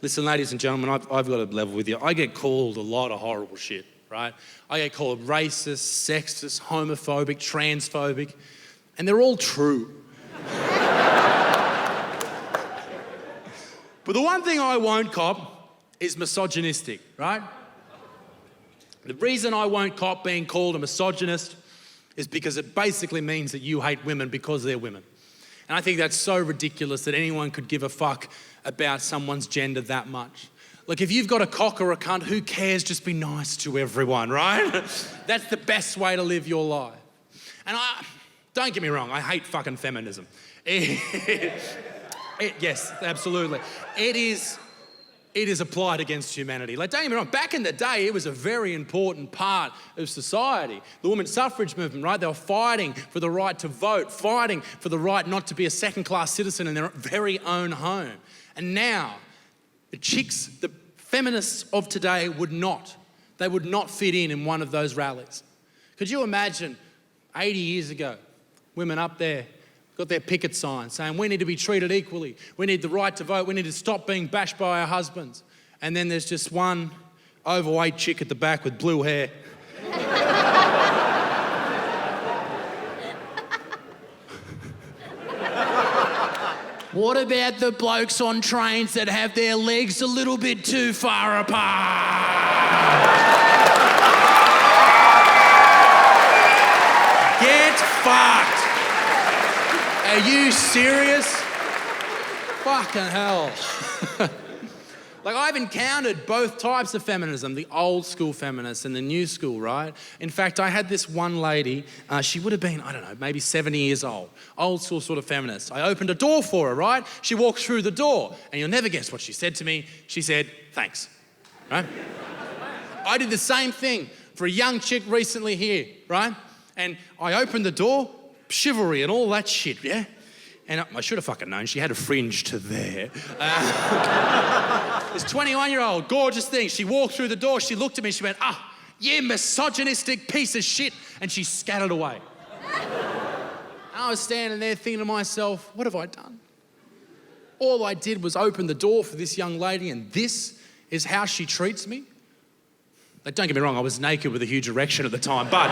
Listen, ladies and gentlemen, I've got to level with you. I get called a lot of horrible shit, right? I get called racist, sexist, homophobic, transphobic, and they're all true. But the one thing I won't cop is misogynistic, right? The reason I won't cop being called a misogynist is because it basically means that you hate women because they're women. And I think that's so ridiculous that anyone could give a fuck about someone's gender that much. Look, if you've got a cock or a cunt, who cares? Just be nice to everyone, right? That's the best way to live your life. And don't get me wrong, I hate fucking feminism. Yes, absolutely. It is applied against humanity. Like, don't get me wrong, back in the day, it was a very important part of society. The women's suffrage movement, right? They were fighting for the right to vote, fighting for the right not to be a second-class citizen in their very own home. And now, the feminists of today would not fit in one of those rallies. Could you imagine 80 years ago, women up there got their picket signs saying we need to be treated equally, we need the right to vote, we need to stop being bashed by our husbands. And then there's just one overweight chick at the back with blue hair. What about the blokes on trains that have their legs a little bit too far apart? Get fucked. Are you serious? Fucking hell. Like, I've encountered both types of feminism, the old school feminists and the new school, right? In fact, I had this one lady, she would have been, I don't know, maybe 70 years old school sort of feminist. I opened a door for her, right? She walked through the door, and you'll never guess what she said to me. She said, thanks, right? I did the same thing for a young chick recently here, right? And I opened the door, chivalry and all that shit, yeah? And I should have fucking known, she had a fringe to there. This 21-year-old, gorgeous thing, she walked through the door, she looked at me, she went, you misogynistic piece of shit, and she scattered away. And I was standing there thinking to myself, what have I done? All I did was open the door for this young lady, and this is how she treats me? Like, don't get me wrong, I was naked with a huge erection at the time, but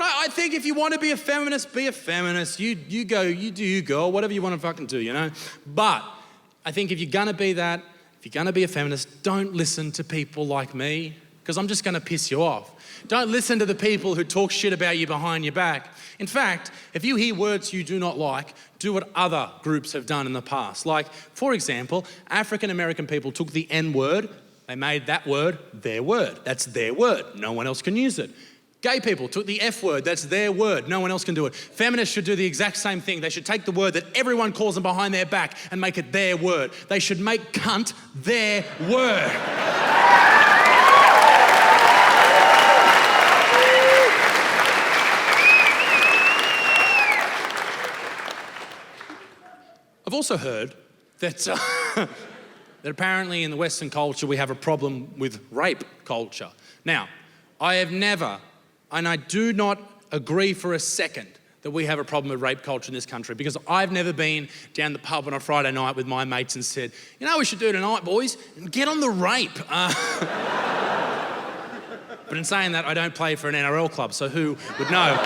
I think if you want to be a feminist, be a feminist. You go, you do you, girl, whatever you want to fucking do, you know? But I think if you're going to be that, if you're going to be a feminist, don't listen to people like me, because I'm just going to piss you off. Don't listen to the people who talk shit about you behind your back. In fact, if you hear words you do not like, do what other groups have done in the past. Like, for example, African American people took the N-word, they made that word their word. That's their word. No one else can use it. Gay people took the F word, that's their word, no one else can do it. Feminists should do the exact same thing. They should take the word that everyone calls them behind their back and make it their word. They should make cunt their word. I've also heard that, that apparently in the Western culture we have a problem with rape culture. Now, I have never, and I do not agree for a second that we have a problem with rape culture in this country, because I've never been down the pub on a Friday night with my mates and said, you know what we should do tonight, boys? Get on the rape. But in saying that, I don't play for an NRL club, so who would know?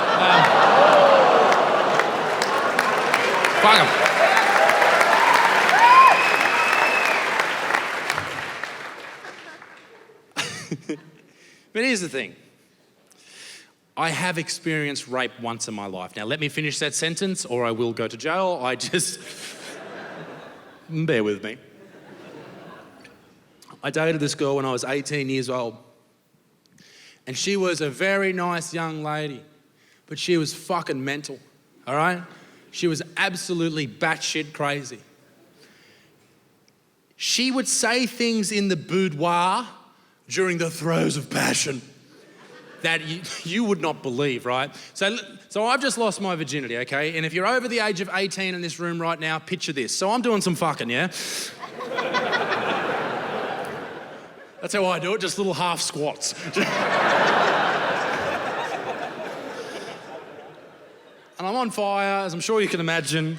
Fuck 'em. But here's the thing. I have experienced rape once in my life. Now, let me finish that sentence or I will go to jail. Bear with me. I dated this girl when I was 18 years old. And she was a very nice young lady, but she was fucking mental, all right? She was absolutely batshit crazy. She would say things in the boudoir during the throes of passion that you would not believe, right? So I've just lost my virginity, okay? And if you're over the age of 18 in this room right now, picture this. So I'm doing some fucking, yeah? That's how I do it, just little half squats. And I'm on fire, as I'm sure you can imagine,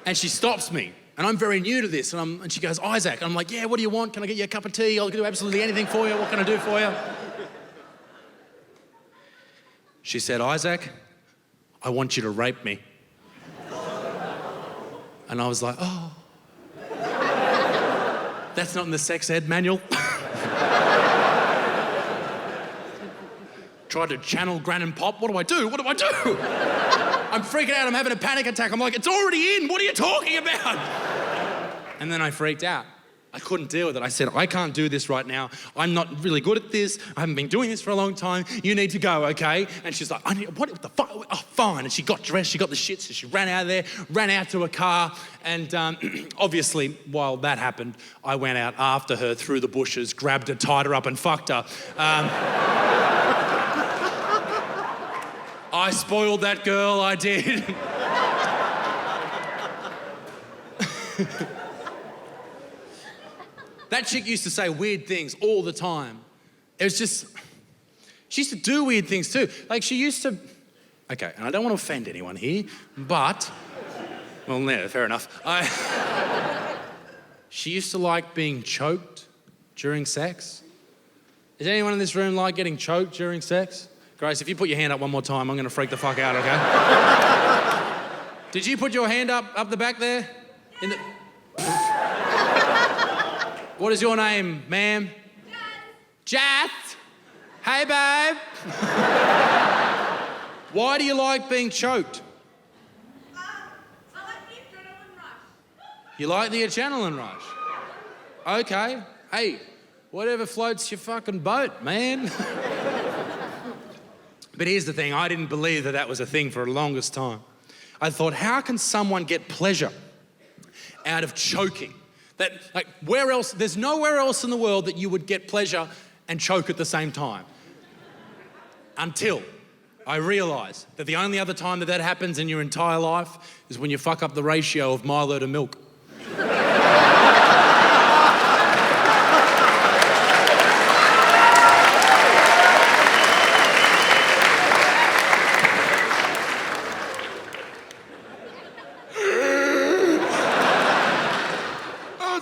and she stops me. And I'm very new to this, and she goes, Isaac. And I'm like, yeah, what do you want? Can I get you a cup of tea? I'll do absolutely anything for you. What can I do for you? She said, Isaac, I want you to rape me. And I was like, oh. That's not in the sex ed manual. Tried to channel Gran and Pop. What do I do? What do I do? I'm freaking out. I'm having a panic attack. I'm like, it's already in. What are you talking about? And then I freaked out. I couldn't deal with it. I said, I can't do this right now. I'm not really good at this. I haven't been doing this for a long time. You need to go, okay? And she's like, what the fuck? Oh, fine. And she got dressed. She got the shit. So she ran out of there, ran out to a car. And obviously, while that happened, I went out after her through the bushes, grabbed her, tied her up and fucked her. I spoiled that girl, I did. That chick used to say weird things all the time. It was just, she used to do weird things too. Like she used to, okay, and I don't want to offend anyone here, but, well, yeah, fair enough. She used to like being choked during sex. Does anyone in this room like getting choked during sex? Grace, if you put your hand up one more time, I'm gonna freak the fuck out, okay? Did you put your hand up the back there? In the... What is your name, ma'am? Jath. Hey, babe. Why do you like being choked? I like the adrenaline rush. You like the adrenaline rush? Okay. Hey, whatever floats your fucking boat, man. But here's the thing, I didn't believe that was a thing for the longest time. I thought, how can someone get pleasure out of choking? That, like, where else, there's nowhere else in the world that you would get pleasure and choke at the same time. Until I realised that the only other time that happens in your entire life is when you fuck up the ratio of Milo to milk.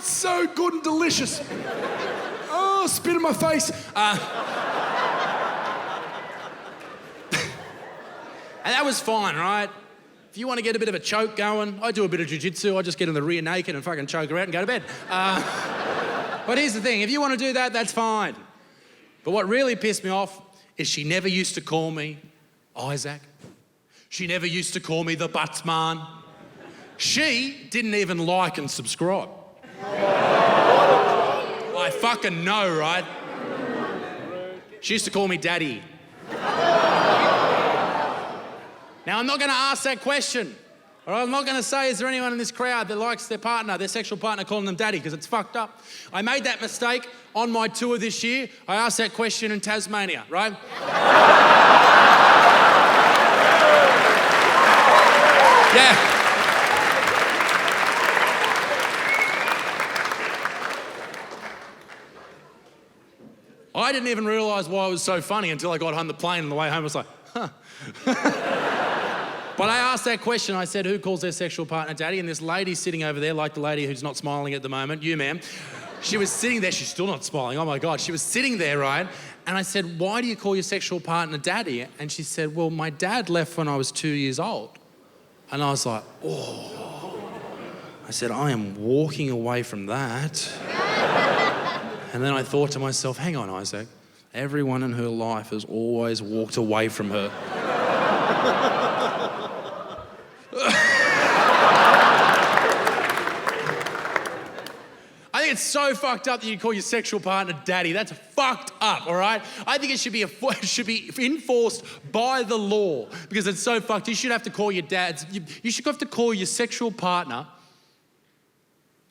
So good and delicious. Oh, spit in my face. And that was fine, right? If you want to get a bit of a choke going, I do a bit of jiu-jitsu. I just get in the rear naked and fucking choke her out and go to bed. But here's the thing, if you want to do that, that's fine. But what really pissed me off is she never used to call me Isaac. She never used to call me the Buttsman. She didn't even like and subscribe. I fucking know, right? She used to call me Daddy. Now, I'm not going to ask that question. Or I'm not going to say, is there anyone in this crowd that likes their partner, their sexual partner, calling them Daddy, because it's fucked up. I made that mistake on my tour this year. I asked that question in Tasmania, right? Yeah. I didn't even realise why it was so funny until I got on the plane on the way home. I was like, huh. But I asked that question. I said, who calls their sexual partner Daddy? And this lady sitting over there, like the lady who's not smiling at the moment, you, ma'am, she was sitting there. She's still not smiling. Oh, my God. She was sitting there, right? And I said, why do you call your sexual partner daddy? And she said, well, my dad left when I was 2 years old. And I was like, oh. I said, I am walking away from that. And then I thought to myself, hang on, Isaac. Everyone in her life has always walked away from her. I think it's so fucked up that you call your sexual partner daddy. That's fucked up, all right? I think it should be enforced by the law because it's so fucked. You should have to call your dads. You should have to call your sexual partner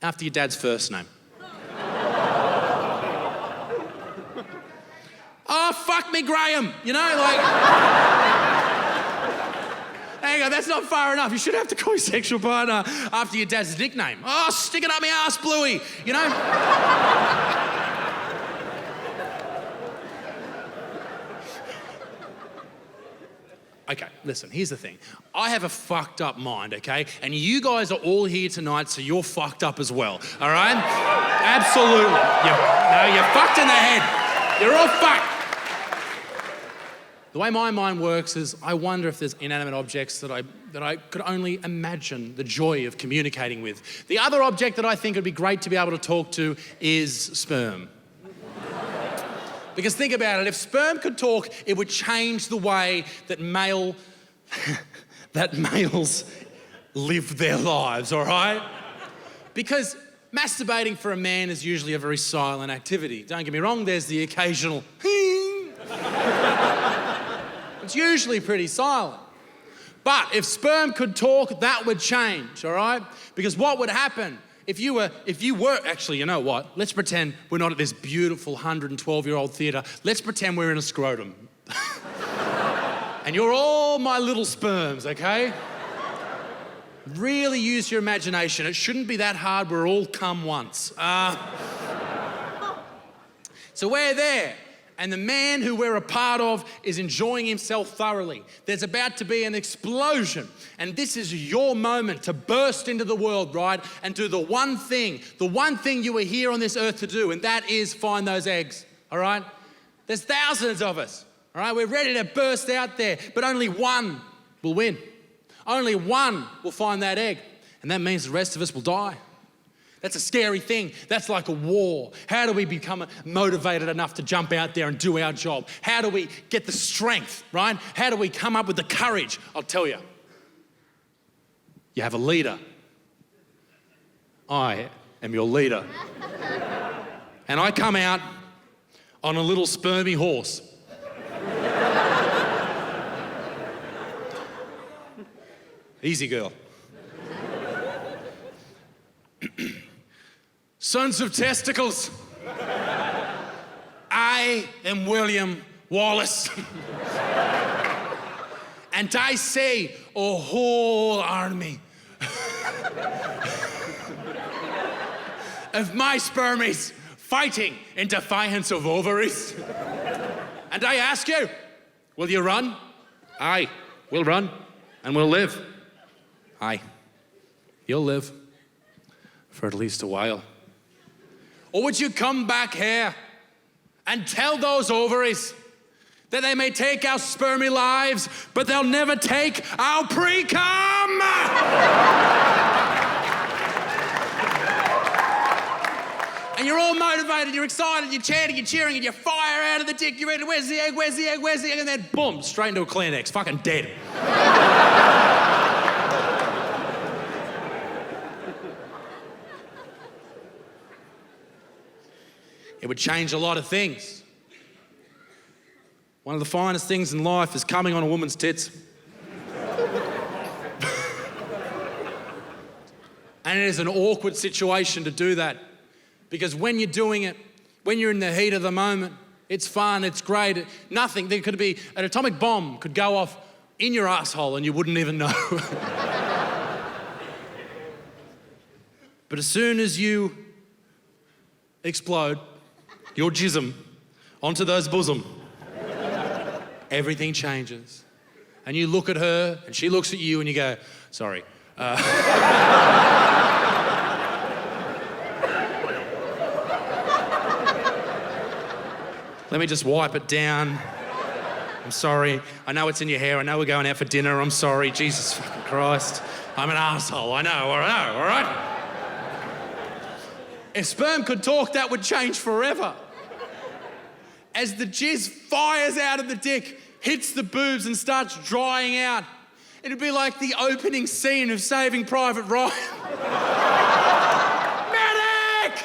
after your dad's first name. Oh, fuck me, Graham. You know, like... Hang on, that's not far enough. You should have to call your sexual partner after your dad's nickname. Oh, stick it up my ass, Bluey. You know? Okay, listen, here's the thing. I have a fucked up mind, okay? And you guys are all here tonight, so you're fucked up as well, all right? Absolutely. You're fucked in the head. You're all fucked. The way my mind works is I wonder if there's inanimate objects that I could only imagine the joy of communicating with. The other object that I think would be great to be able to talk to is sperm. Because think about it, if sperm could talk, it would change the way that males live their lives, all right? Because masturbating for a man is usually a very silent activity. Don't get me wrong, there's the occasional It's usually pretty silent. But if sperm could talk, that would change, all right? Because what would happen if you were, actually, you know what? Let's pretend we're not at this beautiful 112-year-old theatre. Let's pretend we're in a scrotum. And you're all my little sperms, okay? Really use your imagination. It shouldn't be that hard. We're all come once. So we're there. And the man who we're a part of is enjoying himself thoroughly. There's about to be an explosion. And this is your moment to burst into the world, right? And do the one thing you were here on this earth to do, and that is find those eggs, all right? There's thousands of us, all right? We're ready to burst out there, but only one will win. Only one will find that egg. And that means the rest of us will die. That's a scary thing. That's like a war. How do we become motivated enough to jump out there and do our job? How do we get the strength, right? How do we come up with the courage? I'll tell you. You have a leader. I am your leader. And I come out on a little spermy horse. Easy, girl. Sons of testicles, I am William Wallace. And I see a whole army of my spermies fighting in defiance of ovaries. And I ask you, will you run? Aye, we'll run and we'll live. Aye, you'll live for at least a while. Or would you come back here and tell those ovaries that they may take our spermy lives, but they'll never take our pre-cum? And you're all motivated, you're excited, you're chanting, you're cheering, and you fire out of the dick. You're ready, where's the egg, where's the egg, where's the egg? And then boom, straight into a Kleenex, fucking dead. It would change a lot of things. One of the finest things in life is coming on a woman's tits. And it is an awkward situation to do that. Because when you're doing it, when you're in the heat of the moment, it's fun, it's great. Nothing, there could be, an atomic bomb could go off in your asshole and you wouldn't even know. But as soon as you explode, your jism onto those bosom, everything changes. And you look at her and she looks at you and you go, sorry. Let me just wipe it down. I'm sorry. I know it's in your hair. I know we're going out for dinner. I'm sorry. Jesus fucking Christ. I'm an asshole. I know, all right? If sperm could talk, that would change forever. As the jizz fires out of the dick, hits the boobs and starts drying out, it'd be like the opening scene of Saving Private Ryan. Medic!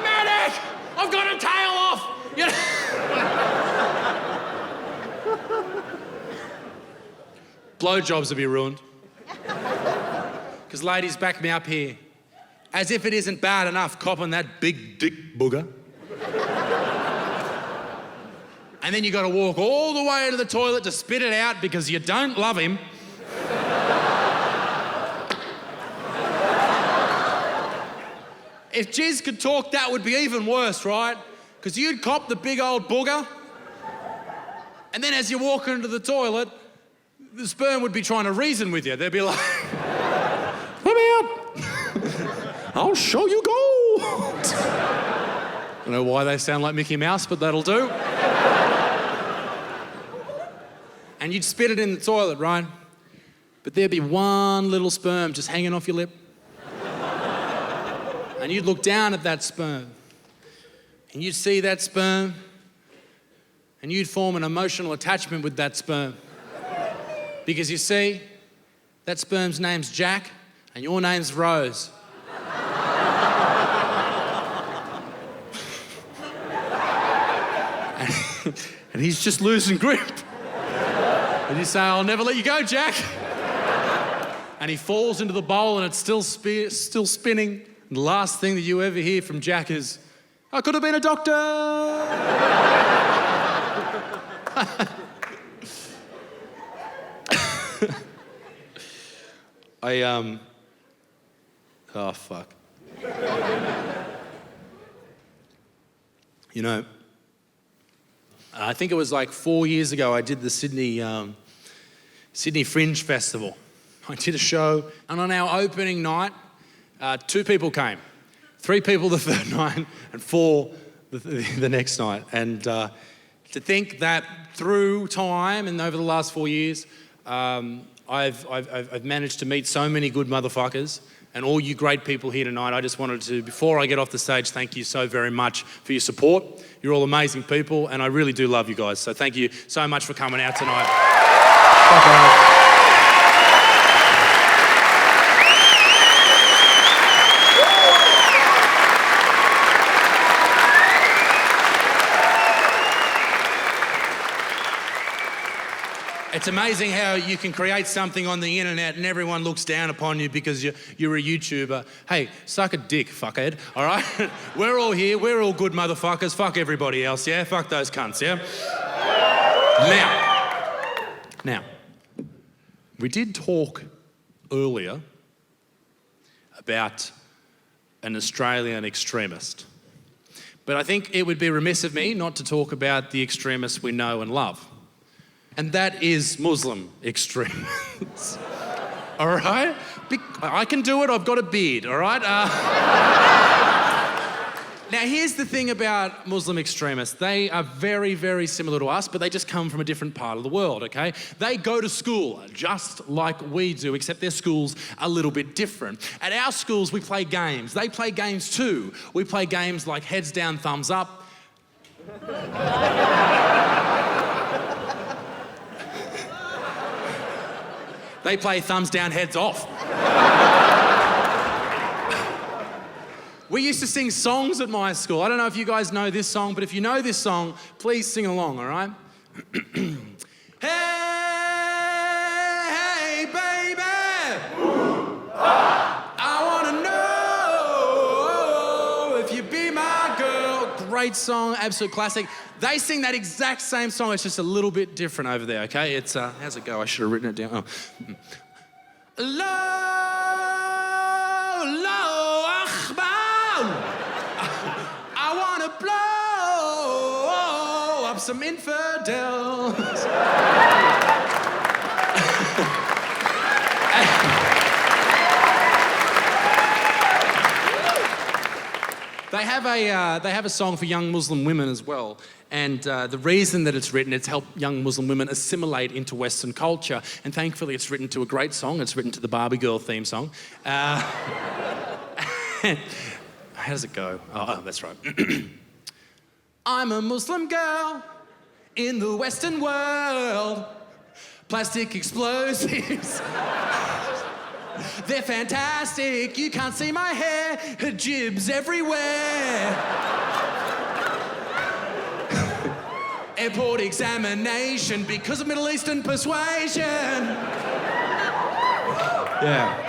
Medic! I've got a tail off! You know? Blowjobs would be ruined. Because ladies, back me up here. As if it isn't bad enough copping that big dick booger. And then you got to walk all the way to the toilet to spit it out because you don't love him. If jizz could talk, that would be even worse, right? Because you'd cop the big old booger, and then as you walk into the toilet, the sperm would be trying to reason with you. They'd be like, let me out. I'll show you go. I don't know why they sound like Mickey Mouse, but that'll do. And you'd spit it in the toilet, right? But there'd be one little sperm just hanging off your lip. And you'd look down at that sperm. And you'd see that sperm. And you'd form an emotional attachment with that sperm. Because you see, that sperm's name's Jack, and your name's Rose. And he's just losing grip. And you say, I'll never let you go, Jack. And he falls into the bowl and it's still spinning. And the last thing that you ever hear from Jack is, I could have been a doctor. Oh, fuck. You know, I think it was like 4 years ago I did the Sydney Fringe Festival. I did a show, and on our opening night, 2 people came. 3 people the third night, and 4 the next night. And to think that through time and over the last 4 years, I've managed to meet so many good motherfuckers, and all you great people here tonight. I just wanted to, before I get off the stage, thank you so very much for your support. You're all amazing people, and I really do love you guys. So thank you so much for coming out tonight. Bye. It's amazing how you can create something on the internet and everyone looks down upon you because you're a YouTuber. Hey, suck a dick, fuckhead, all right? We're all here, we're all good motherfuckers. Fuck everybody else, yeah? Fuck those cunts, yeah? Now, we did talk earlier about an Australian extremist. But I think it would be remiss of me not to talk about the extremists we know and love. And that is Muslim extremists. All right? I can do it, I've got a beard, all right? Now, here's the thing about Muslim extremists. They are very, very similar to us, but they just come from a different part of the world, okay? They go to school just like we do, except their school's a little bit different. At our schools, we play games. They play games too. We play games like heads down, thumbs up. They play thumbs down, heads off. We used to sing songs at my school. I don't know if you guys know this song, but if you know this song, please sing along, all right? Hey, baby. I wanna know if you be my girl. Great song, absolute classic. They sing that exact same song, it's just a little bit different over there, okay? It's, how's it go? I should have written it down. Oh. Allahu Akbar. I wanna blow up some infidels. They have a song for young Muslim women as well. And the reason that it's written, it's helped young Muslim women assimilate into Western culture. And thankfully, it's written to a great song. It's written to the Barbie Girl theme song. How does it go? Oh, that's right. I'm a Muslim girl in the Western world. Plastic explosives. They're fantastic. You can't see my hair. Hijabs everywhere. Airport examination because of Middle Eastern persuasion. Yeah.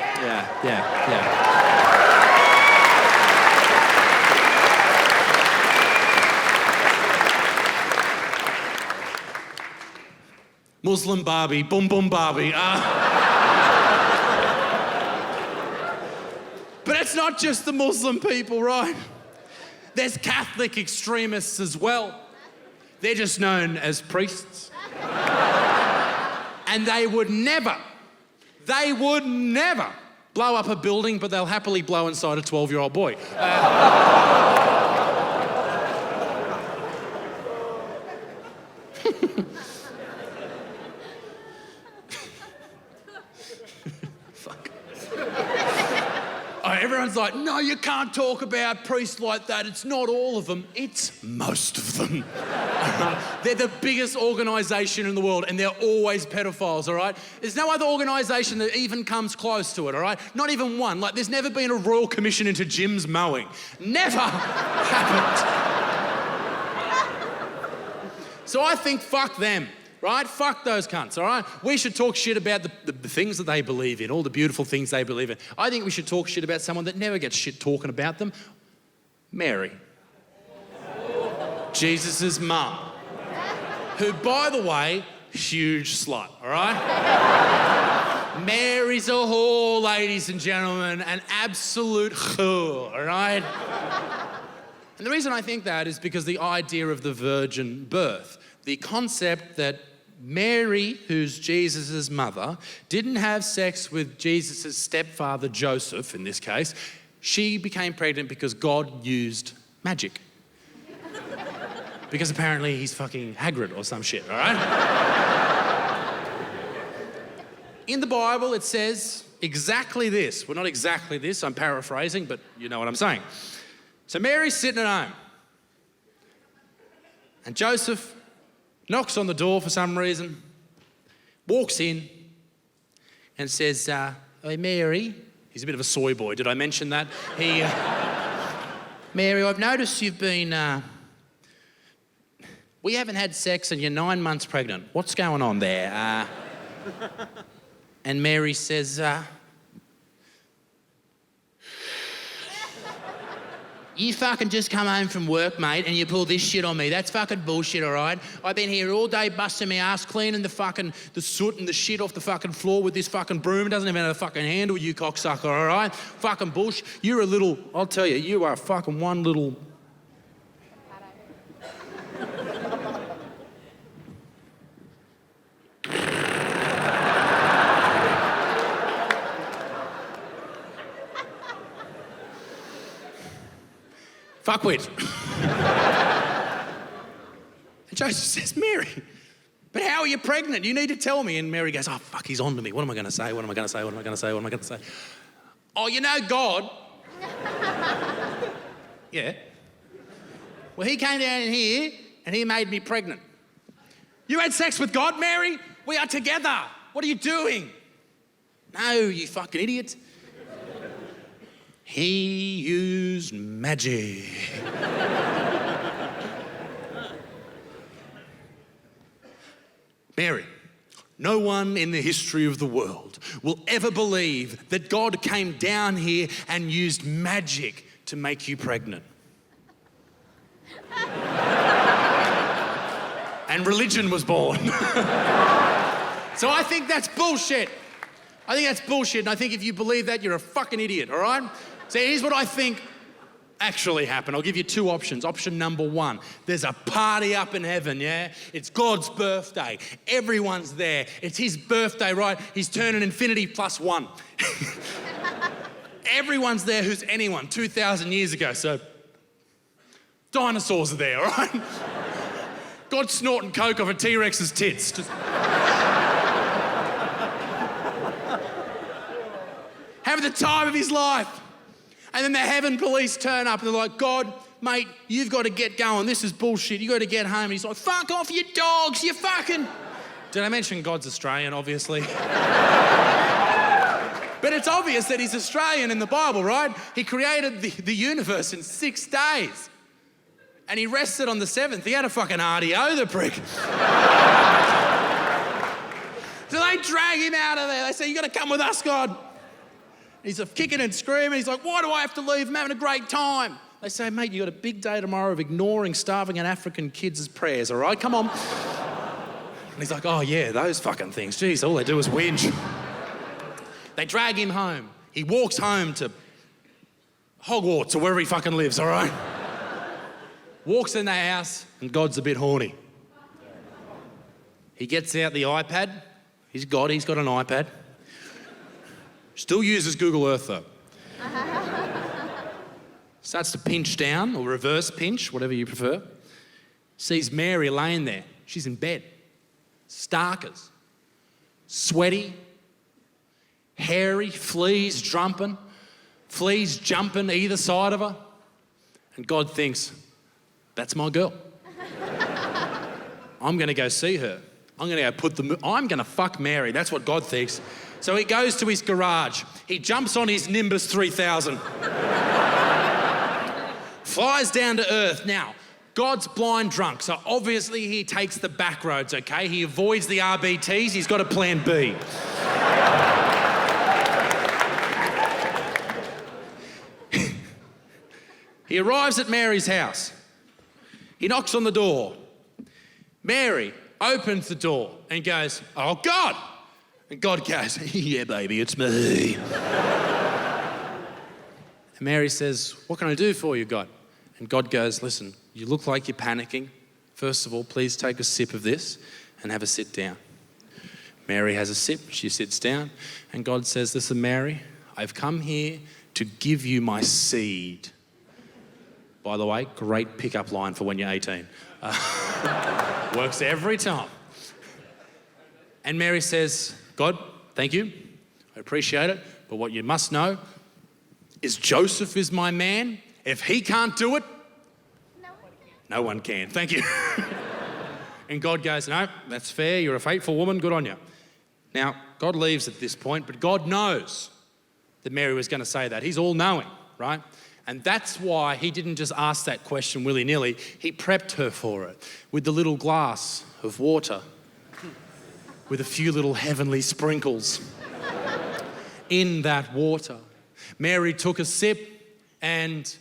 Muslim Barbie, boom boom Barbie. But it's not just the Muslim people, right? There's Catholic extremists as well. They're just known as priests. And they would never blow up a building, but they'll happily blow inside a 12-year-old boy. Everyone's like, no, you can't talk about priests like that. It's not all of them. It's most of them. They're the biggest organisation in the world, and they're always pedophiles, all right? There's no other organisation that even comes close to it, all right? Not even one. Like, there's never been a royal commission into Jim's mowing. Never happened. So I think fuck them. Right? Fuck those cunts, all right? We should talk shit about the things that they believe in, all the beautiful things they believe in. I think we should talk shit about someone that never gets shit talking about them. Mary. Jesus' mum. Who, by the way, huge slut, all right? Mary's a whore, ladies and gentlemen, an absolute whore, all right? And the reason I think that is because the idea of the virgin birth, the concept that Mary, who's Jesus' mother, didn't have sex with Jesus' stepfather, Joseph, in this case. She became pregnant because God used magic. Because apparently he's fucking Hagrid or some shit, all right? In the Bible, it says exactly this. Well, not exactly this, I'm paraphrasing, but you know what I'm saying. So Mary's sitting at home. And Joseph knocks on the door for some reason, walks in and says, hey, Mary. He's a bit of a soy boy, did I mention that? Mary, I've noticed you've been, we haven't had sex and you're 9 months pregnant. What's going on there? And Mary says, you fucking just come home from work, mate, and you pull this shit on me. That's fucking bullshit, all right? I've been here all day busting my ass, cleaning the soot and the shit off the fucking floor with this fucking broom. It doesn't even have a fucking handle, you cocksucker, all right? Fucking bullshit. You're a little, I'll tell you, you are fucking one little... fuckwit. And Joseph says, Mary, but how are you pregnant? You need to tell me. And Mary goes, oh, fuck, he's on to me. What am I going to say? What am I going to say? What am I going to say? What am I going to say? Oh, you know God. Yeah. Well, he came down in here and he made me pregnant. You had sex with God, Mary? We are together. What are you doing? No, you fucking idiot. He used magic. Mary, no one in the history of the world will ever believe that God came down here and used magic to make you pregnant. And religion was born. So I think that's bullshit. I think that's bullshit, and I think if you believe that, you're a fucking idiot, all right? So here's what I think actually happened. I'll give you two options. Option number one, there's a party up in heaven, yeah? It's God's birthday. Everyone's there. It's his birthday, right? He's turning infinity plus one. Everyone's there who's anyone 2,000 years ago. So Dinosaurs are there, all right? God's snorting coke off a T-Rex's tits. Just... having the time of his life. And then the heaven police turn up and they're like, God, mate, you've got to get going. This is bullshit. You got to get home. And he's like, fuck off, you dogs, you fucking... Did I mention God's Australian, obviously? But it's obvious that he's Australian in the Bible, right? He created the universe in 6 days. And he rested on the 7th. He had a fucking RDO, the prick. So they drag him out of there. They say, you got to come with us, God. He's kicking and screaming. He's like, why do I have to leave? I'm having a great time. They say, mate, you got a big day tomorrow of ignoring starving and African kids' prayers, all right? Come on. And he's like, oh, yeah, those fucking things. Jeez, all they do is whinge. They drag him home. He walks home to Hogwarts or wherever he fucking lives, all right? Walks in the house and God's a bit horny. He gets out the iPad. He's got an iPad. Still uses Google Earth though. Starts to pinch down or reverse pinch, whatever you prefer. Sees Mary laying there. She's in bed. Starkers. Sweaty. Hairy. Fleas jumping either side of her. And God thinks, that's my girl. I'm going to go see her. I'm going to fuck Mary. That's what God thinks. So he goes to his garage. He jumps on his Nimbus 3000. Flies down to Earth. Now, God's blind drunk, so obviously he takes the back roads, okay? He avoids the RBTs. He's got a plan B. He arrives at Mary's house. He knocks on the door. Mary opens the door and goes, oh, God. And God goes, yeah, baby, it's me. And Mary says, what can I do for you, God? And God goes, listen, you look like you're panicking. First of all, please take a sip of this and have a sit down. Mary has a sip, she sits down, and God says, listen, Mary, I've come here to give you my seed. By the way, great pickup line for when you're 18. Works every time. And Mary says, God, thank you. I appreciate it. But what you must know is Joseph is my man. If he can't do it, no one can. Thank you. And God goes, no, that's fair. You're a faithful woman. Good on you. Now, God leaves at this point, but God knows that Mary was going to say that. He's all-knowing, right? And that's why he didn't just ask that question willy-nilly. He prepped her for it with the little glass of water with a few little heavenly sprinkles in that water. Mary took a sip and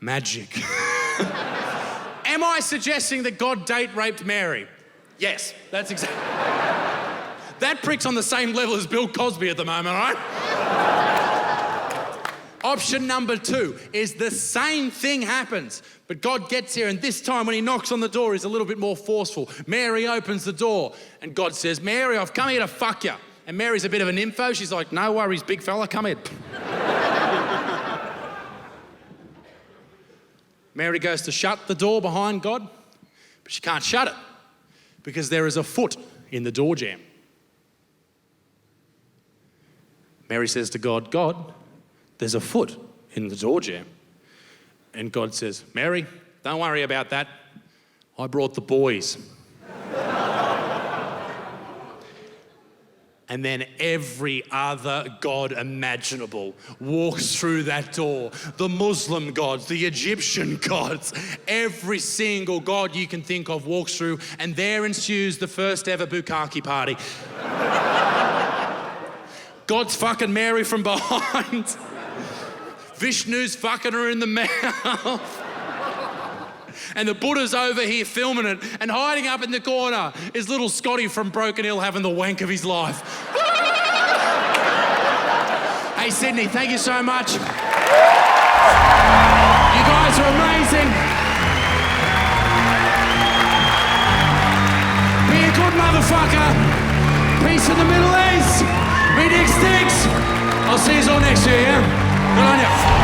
magic. Am I suggesting that God date raped Mary? Yes, that's exactly. That prick's on the same level as Bill Cosby at the moment, all right? Option number 2 is the same thing happens, but God gets here, and this time when he knocks on the door, he's a little bit more forceful. Mary opens the door, and God says, Mary, I've come here to fuck you. And Mary's a bit of an info. She's like, no worries, big fella, come in. Mary goes to shut the door behind God, but she can't shut it because there is a foot in the door jamb. Mary says to God, God, there's a foot in the door jamb. And God says, Mary, don't worry about that. I brought the boys. And then every other god imaginable walks through that door. The Muslim gods, the Egyptian gods, every single god you can think of walks through, and there ensues the first ever bukkake party. God's fucking Mary from behind. Vishnu's fucking her in the mouth. And the Buddha's over here filming it, and hiding up in the corner is little Scotty from Broken Hill having the wank of his life. Hey, Sydney, thank you so much. You guys are amazing. Be a good motherfucker. Peace in the Middle East. Be Dick Sticks. I'll see you all next year, yeah? Good on you.